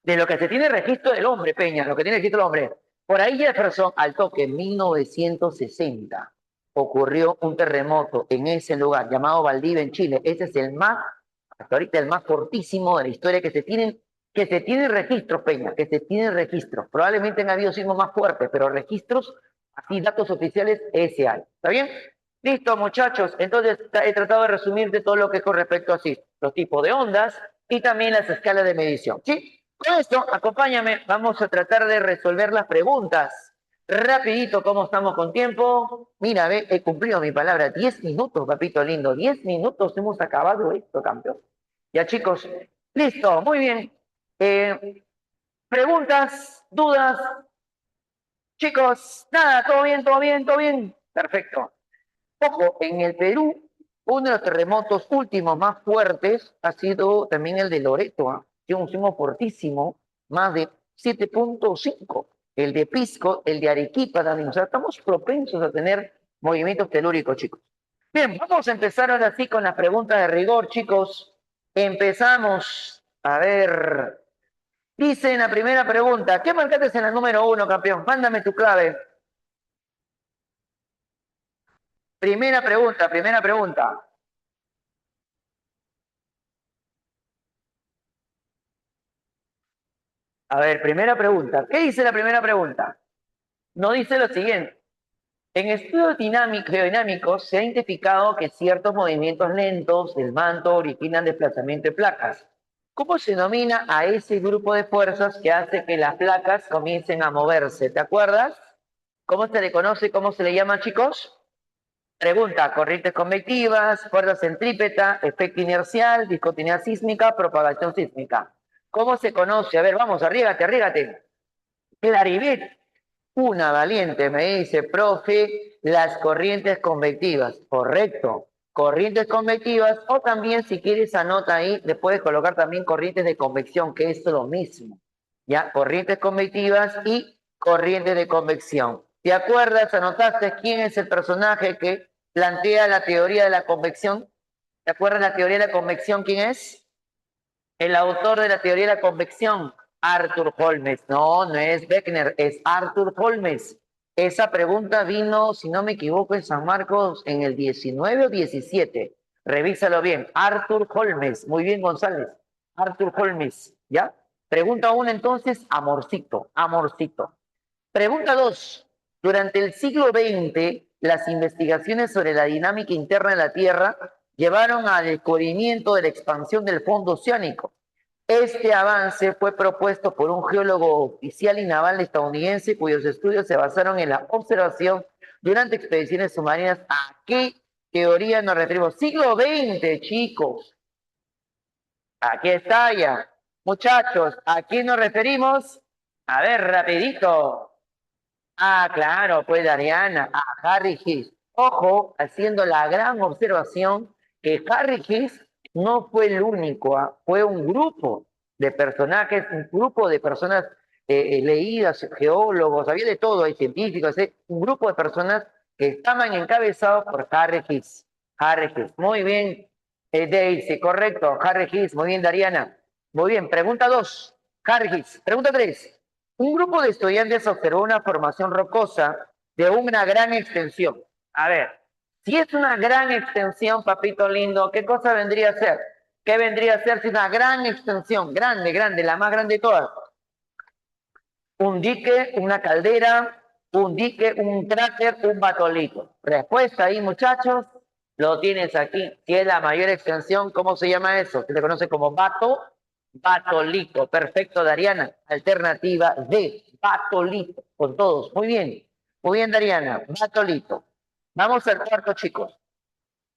De lo que se tiene registro del hombre, Peña, lo que tiene registro del hombre. Por ahí Jefferson, al toque, en 1960, ocurrió un terremoto en ese lugar llamado Valdivia, en Chile. Ese es el más, hasta ahorita el más fortísimo de la historia que se tiene registros, Peña, que se tiene registros. Probablemente han habido sismos más fuertes, pero registros, así datos oficiales, ese hay. ¿Está bien? Listo, muchachos. Entonces, he tratado de resumirte todo lo que es con respecto a los tipos de ondas y también las escalas de medición. ¿Sí? Con esto, acompáñame, vamos a tratar de resolver las preguntas. Rapidito, ¿cómo estamos con tiempo? Mira, ve, he cumplido mi palabra. 10 minutos, papito lindo. 10 minutos hemos acabado esto, campeón. Ya, chicos. Listo, muy bien. Preguntas, dudas. Chicos, nada, todo bien. Perfecto. Ojo, en el Perú, uno de los terremotos últimos más fuertes ha sido también el de Loreto, ¿ah? Tiene un sismo fortísimo, más de 7.5. El de Pisco, el de Arequipa también. O sea, estamos propensos a tener movimientos telúricos, chicos. Bien, vamos a empezar ahora sí con la pregunta de rigor, chicos. Empezamos. A ver. Dice en la primera pregunta, ¿qué marcaste en la número 1, campeón? Mándame tu clave. Primera pregunta, primera pregunta. A ver, primera pregunta. ¿Qué dice la primera pregunta? No dice lo siguiente. En estudios geodinámicos se ha identificado que ciertos movimientos lentos del manto originan desplazamiento de placas. ¿Cómo se denomina a ese grupo de fuerzas que hace que las placas comiencen a moverse? ¿Te acuerdas? ¿Cómo se le conoce? ¿Cómo se le llama, chicos? Pregunta, corrientes convectivas, fuerza centrípeta, efecto inercial, discontinuidad sísmica, propagación sísmica. ¿Cómo se conoce? A ver, vamos, arrígate, arrígate. Claribet, una valiente, me dice, profe, las corrientes convectivas. Correcto. Corrientes convectivas, o también, si quieres, anota ahí, le puedes colocar también corrientes de convección, que es lo mismo. ¿Ya? Corrientes convectivas y corrientes de convección. ¿Te acuerdas, anotaste quién es el personaje que plantea la teoría de la convección? ¿Te acuerdas la teoría de la convección? ¿Quién es? El autor de la teoría de la convección, Arthur Holmes. No, no es Beckner, es Arthur Holmes. Esa pregunta vino, si no me equivoco, en San Marcos en el 19 o 17. Revísalo bien. Arthur Holmes. Muy bien, González. Arthur Holmes. ¿Ya? Pregunta 1 entonces, amorcito, amorcito. Pregunta 2. Durante el siglo XX, las investigaciones sobre la dinámica interna de la Tierra llevaron al descubrimiento de la expansión del fondo oceánico. Este avance fue propuesto por un geólogo oficial y naval estadounidense cuyos estudios se basaron en la observación durante expediciones submarinas. ¿A qué teoría nos referimos? Siglo XX, chicos. Aquí está ya. Muchachos, ¿a quién nos referimos? A ver, rapidito. Ah, claro, pues Ariana, a Harry Hess. Ojo, haciendo la gran observación que Harry Hess no fue el único, fue un grupo de personajes, un grupo de personas leídas, geólogos, había de todo, hay científicos, un grupo de personas que estaban encabezados por Harry Hess. Harry Hess, muy bien, Daisy, correcto, Harry Hess, muy bien, Dariana. Muy bien, pregunta 2, Harry Hess. Pregunta 3. Un grupo de estudiantes observó una formación rocosa de una gran extensión. A ver, si es una gran extensión, papito lindo, ¿qué cosa vendría a ser? ¿Qué vendría a ser si es una gran extensión? Grande, grande, la más grande de todas. Un dique, una caldera, un dique, un cráter, un batolito. Respuesta ahí, muchachos, lo tienes aquí. Si es la mayor extensión, ¿cómo se llama eso? Se le conoce como batolito. Perfecto, Dariana. Alternativa D, batolito. Con todos. Muy bien, Dariana. Batolito. Vamos al cuarto, chicos.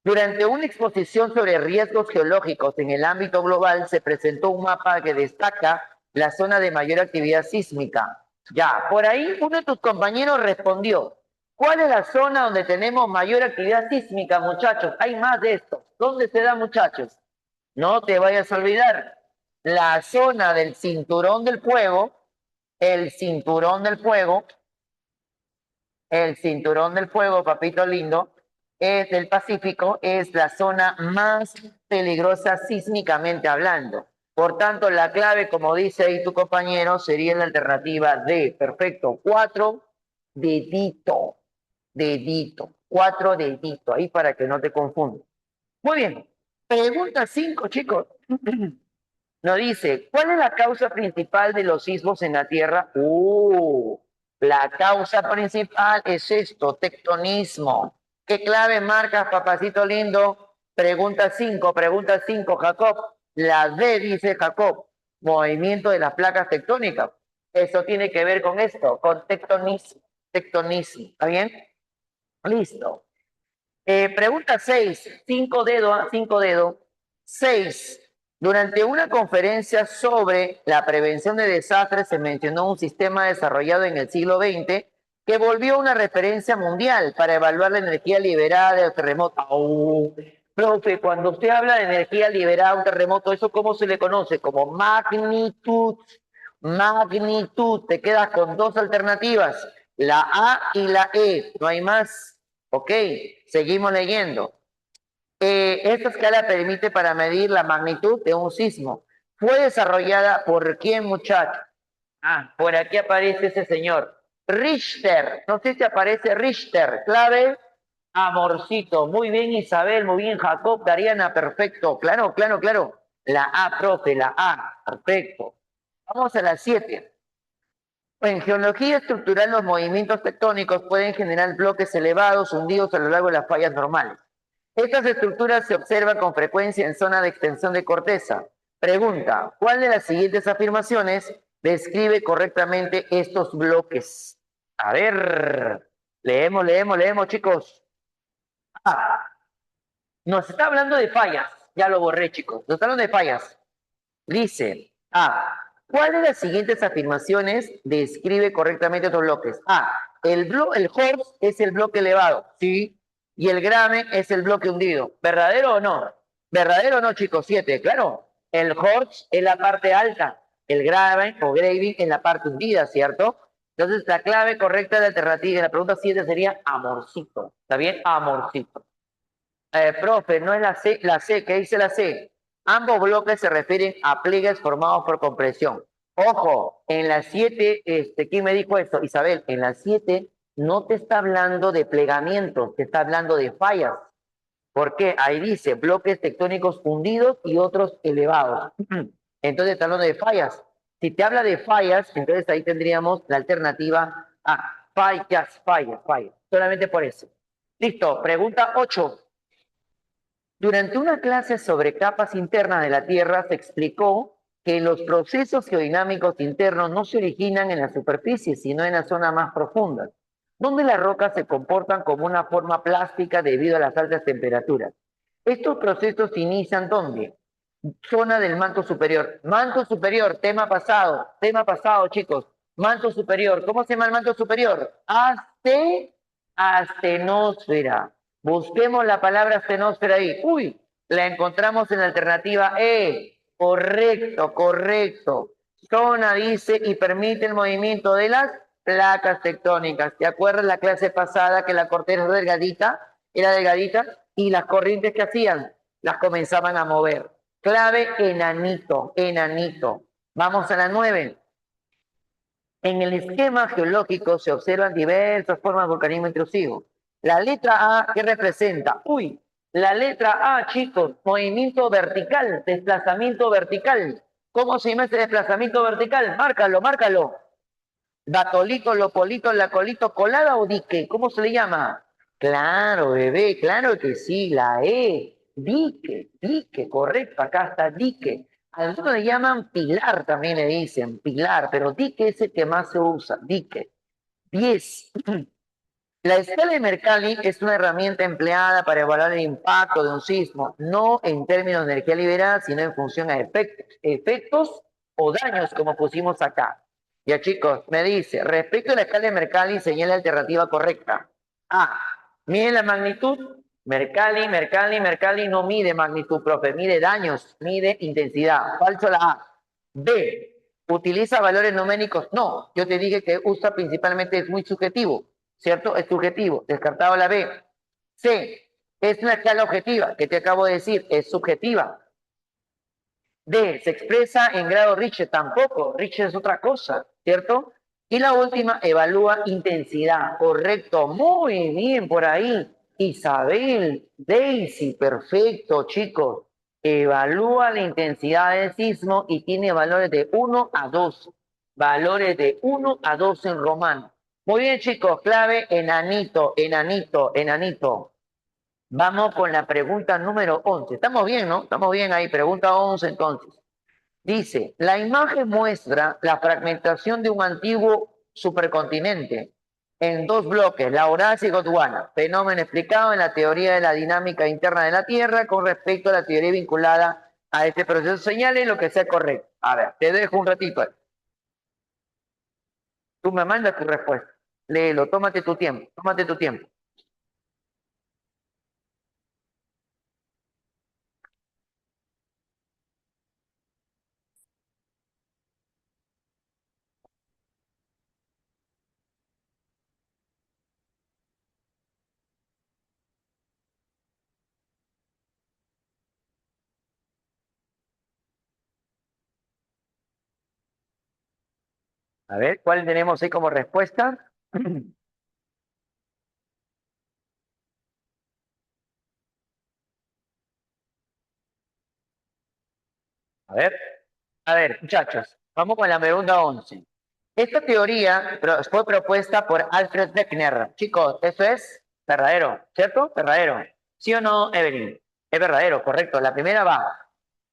Durante una exposición sobre riesgos geológicos en el ámbito global, se presentó un mapa que destaca la zona de mayor actividad sísmica. Ya, por ahí uno de tus compañeros respondió, ¿cuál es la zona donde tenemos mayor actividad sísmica, muchachos? Hay más de esto. ¿Dónde se da, muchachos? No te vayas a olvidar. La zona del cinturón del fuego, el cinturón del fuego, el cinturón del fuego, papito lindo, es del Pacífico, es la zona más peligrosa sísmicamente hablando. Por tanto, la clave, como dice ahí tu compañero, sería la alternativa D. Perfecto. 4, dedito, dedito, 4 dedito, ahí para que no te confundas. Muy bien. Pregunta 5, chicos. Nos dice, ¿cuál es la causa principal de los sismos en la Tierra? La causa principal es esto, tectonismo. ¿Qué clave marcas, papacito lindo? Pregunta 5, Jacob. La D, dice Jacob, movimiento de las placas tectónicas. Eso tiene que ver con esto, con tectonismo. Tectonismo, ¿está bien? Listo. Pregunta 6, 5 dedos, 5 dedos. 6. Durante una conferencia sobre la prevención de desastres se mencionó un sistema desarrollado en el siglo XX que volvió una referencia mundial para evaluar la energía liberada del terremoto. Profe, cuando usted habla de energía liberada de un terremoto, ¿eso cómo se le conoce? Como magnitud. Magnitud. Te quedas con dos alternativas, la A y la E. No hay más. Ok, seguimos leyendo. Esta escala permite para medir la magnitud de un sismo. Fue desarrollada por quién, muchacho. Ah, por aquí aparece ese señor. Richter. No sé si aparece Richter. Clave. Amorcito. Muy bien, Isabel. Muy bien, Jacob. Dariana, perfecto. Claro, claro, claro. La A, profe, la A. Perfecto. Vamos a la 7. En geología estructural, los movimientos tectónicos pueden generar bloques elevados hundidos a lo largo de las fallas normales. Estas estructuras se observan con frecuencia en zona de extensión de corteza. Pregunta, ¿cuál de las siguientes afirmaciones describe correctamente estos bloques? A ver, leemos, chicos. Ah, nos está hablando de fallas. Ya lo borré, chicos. Nos está hablando de fallas. Dice, A, ¿cuál de las siguientes afirmaciones describe correctamente estos bloques? A, el Horst es el bloque elevado, sí, y el Graben es el bloque hundido. ¿Verdadero o no? ¿Verdadero o no, chicos? 7, claro. El Horst es la parte alta, el Graben o Graving en la parte hundida, ¿cierto? Entonces, la clave correcta de la alternativa de la pregunta 7 sería amorcito. ¿Está bien? Amorcito. Profe, no es la C, ¿qué dice la C? Ambos bloques se refieren a pliegues formados por compresión. Ojo, en la 7, ¿quién me dijo esto? Isabel, en la 7 no te está hablando de plegamientos, te está hablando de fallas. ¿Por qué? Ahí dice bloques tectónicos hundidos y otros elevados. Entonces está hablando de fallas. Si te habla de fallas, entonces ahí tendríamos la alternativa A. Fallas. Solamente por eso. Listo, pregunta 8. Durante una clase sobre capas internas de la Tierra se explicó que los procesos geodinámicos internos no se originan en la superficie, sino en las zonas más profundas, donde las rocas se comportan como una forma plástica debido a las altas temperaturas. Estos procesos se inician ¿dónde? Zona del manto superior. Manto superior, tema pasado, chicos. Manto superior, ¿cómo se llama el manto superior? Astenosfera. Busquemos la palabra astenosfera ahí. Uy, la encontramos en la alternativa E. Correcto, correcto. Zona dice y permite el movimiento de las placas tectónicas. ¿Te acuerdas la clase pasada que la corteza era delgadita y las corrientes que hacían las comenzaban a mover? Clave enanito, enanito. Vamos a la 9. En el esquema geológico se observan diversas formas de volcanismo intrusivo. La letra A, ¿qué representa? Uy, la letra A, chicos, movimiento vertical, desplazamiento vertical. ¿Cómo se llama ese desplazamiento vertical? Márcalo, márcalo. Batolito, lopolito, lacolito, colada o dique. ¿Cómo se le llama? Claro, bebé, claro que sí, la E. Dique, correcto, acá está dique. Algunos le llaman pilar, también le dicen, pilar, pero dique es el que más se usa, dique. 10. La escala de Mercalli es una herramienta empleada para evaluar el impacto de un sismo, no en términos de energía liberada, sino en función a efectos o daños, como pusimos acá. Ya chicos, me dice, respecto a la escala de Mercalli, señala la alternativa correcta. A, mide la magnitud. Mercalli no mide magnitud, profe, mide daños, mide intensidad. Falso la A. B, utiliza valores numéricos. No, yo te dije que usa principalmente, es muy subjetivo. ¿Cierto? Es subjetivo. Descartado la B. C. Es una escala objetiva, que te acabo de decir, es subjetiva. D. Se expresa en grado Richter, tampoco. Richter es otra cosa, ¿cierto? Y la última, evalúa intensidad. Correcto, muy bien por ahí. Isabel, Daisy, perfecto, chicos. Evalúa la intensidad del sismo y tiene valores de 1 a 2. Valores de 1 a 2 en romano. Muy bien, chicos, clave enanito, enanito, enanito. Vamos con la pregunta número 11. Estamos bien, ¿no? Estamos bien ahí. Pregunta 11 entonces. Dice, la imagen muestra la fragmentación de un antiguo supercontinente en dos bloques, la Eurasia y Gondwana, fenómeno explicado en la teoría de la dinámica interna de la Tierra con respecto a la teoría vinculada a este proceso. Señale lo que sea correcto. A ver, te dejo un ratito. Tú me mandas tu respuesta. Léelo, tómate tu tiempo, tómate tu tiempo. A ver, ¿cuál tenemos ahí como respuesta? A ver, a ver, muchachos, vamos con la pregunta 11. Esta teoría fue propuesta por Alfred Wegener. Chicos, eso es verdadero, ¿cierto? Verdadero. ¿Sí o no, Evelyn? Es verdadero, correcto. La primera va.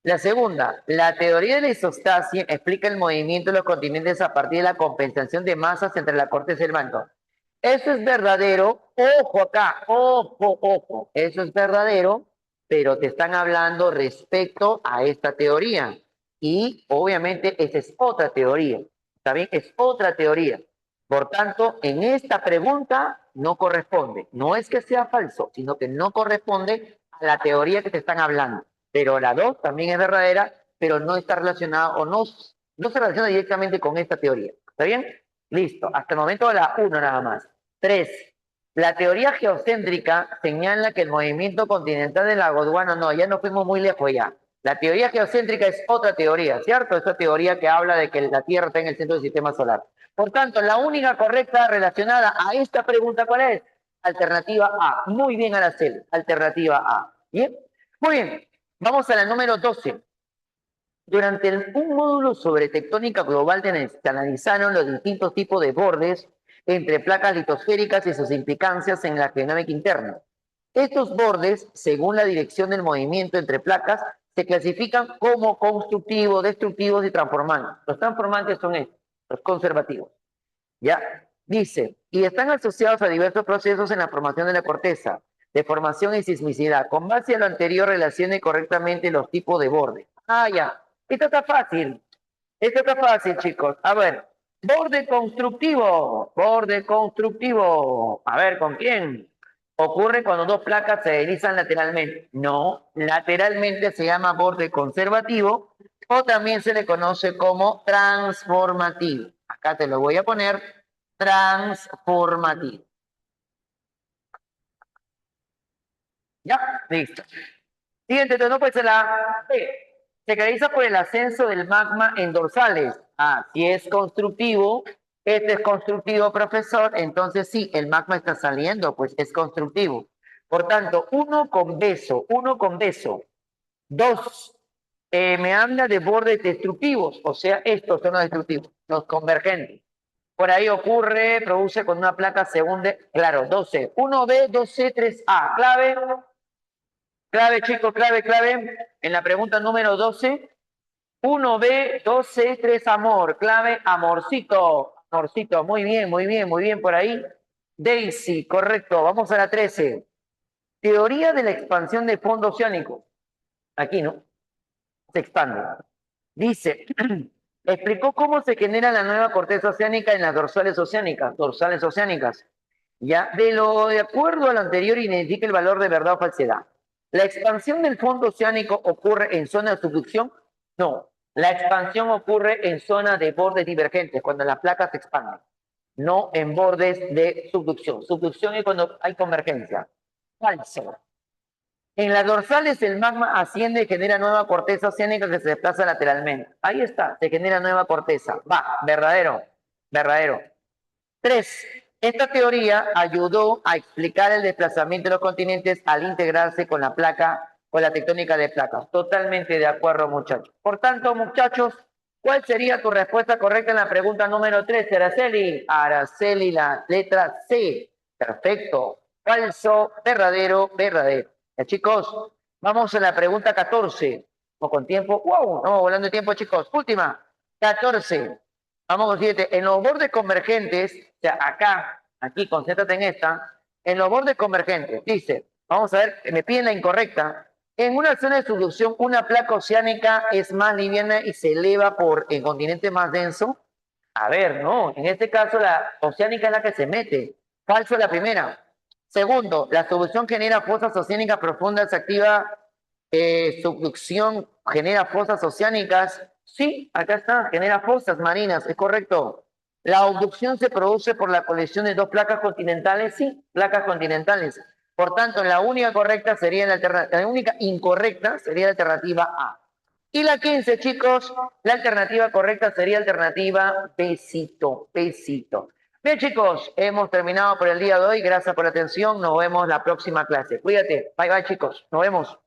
La segunda, la teoría de la isostasia explica el movimiento de los continentes a partir de la compensación de masas entre la corteza y el manto. Eso es verdadero. Ojo acá, ojo, ojo. Eso es verdadero, pero te están hablando respecto a esta teoría. Y obviamente esa es otra teoría. ¿Está bien? Es otra teoría. Por tanto, en esta pregunta no corresponde. No es que sea falso, sino que no corresponde a la teoría que te están hablando. Pero la 2 también es verdadera, pero no está relacionada o no se relaciona directamente con esta teoría. ¿Está bien? Listo. Hasta el momento la 1 nada más. 3. La teoría geocéntrica señala que el movimiento continental del lago Gondwana, no, ya no fuimos muy lejos ya. La teoría geocéntrica es otra teoría, ¿cierto? Esa teoría que habla de que la Tierra está en el centro del sistema solar. Por tanto, la única correcta relacionada a esta pregunta, ¿cuál es? Alternativa A. Muy bien, Araceli. Alternativa A. ¿Bien? Muy bien. Vamos a la número 12. Durante un módulo sobre tectónica global se analizaron los distintos tipos de bordes entre placas litosféricas y sus implicancias en la dinámica interna. Estos bordes, según la dirección del movimiento entre placas, se clasifican como constructivos, destructivos y transformantes. Los transformantes son estos, los conservativos. ¿Ya? Dice, y están asociados a diversos procesos en la formación de la corteza, deformación y sismicidad. Con base a lo anterior, relacione correctamente los tipos de borde. Ah, ya. Esto está fácil. Esto está fácil, chicos. A ver, borde constructivo. Borde constructivo. A ver, ¿con quién? Ocurre cuando dos placas se deslizan lateralmente. No, lateralmente se llama borde conservativo o también se le conoce como transformativo. Acá te lo voy a poner transformativo. ¿Ya? Listo. Siguiente, entonces no puede ser la B. Se caracteriza por el ascenso del magma en dorsales. Ah, si es constructivo, este es constructivo, profesor, entonces sí, el magma está saliendo, pues es constructivo. Por tanto, uno con beso. Dos, me habla de bordes destructivos, o sea, estos son los destructivos, los convergentes. Por ahí ocurre, produce con una placa segunda, claro, 12. 1B, 2C, 3A. Clave, clave, chicos, clave, clave. En la pregunta número 12, 1B, 2C, 3 amor. Clave, amorcito. Amorcito, muy bien, muy bien, muy bien por ahí. Daisy, correcto. Vamos a la 13. Teoría de la expansión de fondo oceánico. Aquí, ¿no? Se expande. Dice, explicó cómo se genera la nueva corteza oceánica en las dorsales oceánicas. Ya, de acuerdo a lo anterior, identifica el valor de verdad o falsedad. ¿La expansión del fondo oceánico ocurre en zona de subducción? No, la expansión ocurre en zona de bordes divergentes, cuando las placas se expanden, no en bordes de subducción. Subducción es cuando hay convergencia. Falso. En las dorsales el magma asciende y genera nueva corteza oceánica que se desplaza lateralmente. Ahí está, se genera nueva corteza. Va, verdadero, verdadero. 3. Esta teoría ayudó a explicar el desplazamiento de los continentes al integrarse con la placa, con la tectónica de placas. Totalmente de acuerdo, muchachos. Por tanto, muchachos, ¿cuál sería tu respuesta correcta en la pregunta número 3, Araceli? Araceli, la letra C. Perfecto. Falso, verdadero, verdadero. Ya, chicos, vamos a la pregunta 14. ¿O con tiempo? ¡Wow! No, volando de tiempo, chicos. Última. 14. Vamos con 7. En los bordes convergentes, o sea, acá, aquí, concéntrate en esta. En los bordes convergentes, dice, vamos a ver, me piden la incorrecta. En una zona de subducción, una placa oceánica es más liviana y se eleva por el continente más denso. A ver, no, en este caso la oceánica es la que se mete. Falso la primera. Segundo, la subducción genera fosas oceánicas profundas, activa subducción, genera fosas oceánicas. Sí, acá está, genera fosas marinas, es correcto. La abducción se produce por la colisión de dos placas continentales, sí, placas continentales. Por tanto, la única correcta sería la única incorrecta sería la alternativa A. Y la 15, chicos, la alternativa correcta sería alternativa besito, besito. Bien, chicos, hemos terminado por el día de hoy. Gracias por la atención. Nos vemos la próxima clase. Cuídate. Bye, bye, chicos. Nos vemos.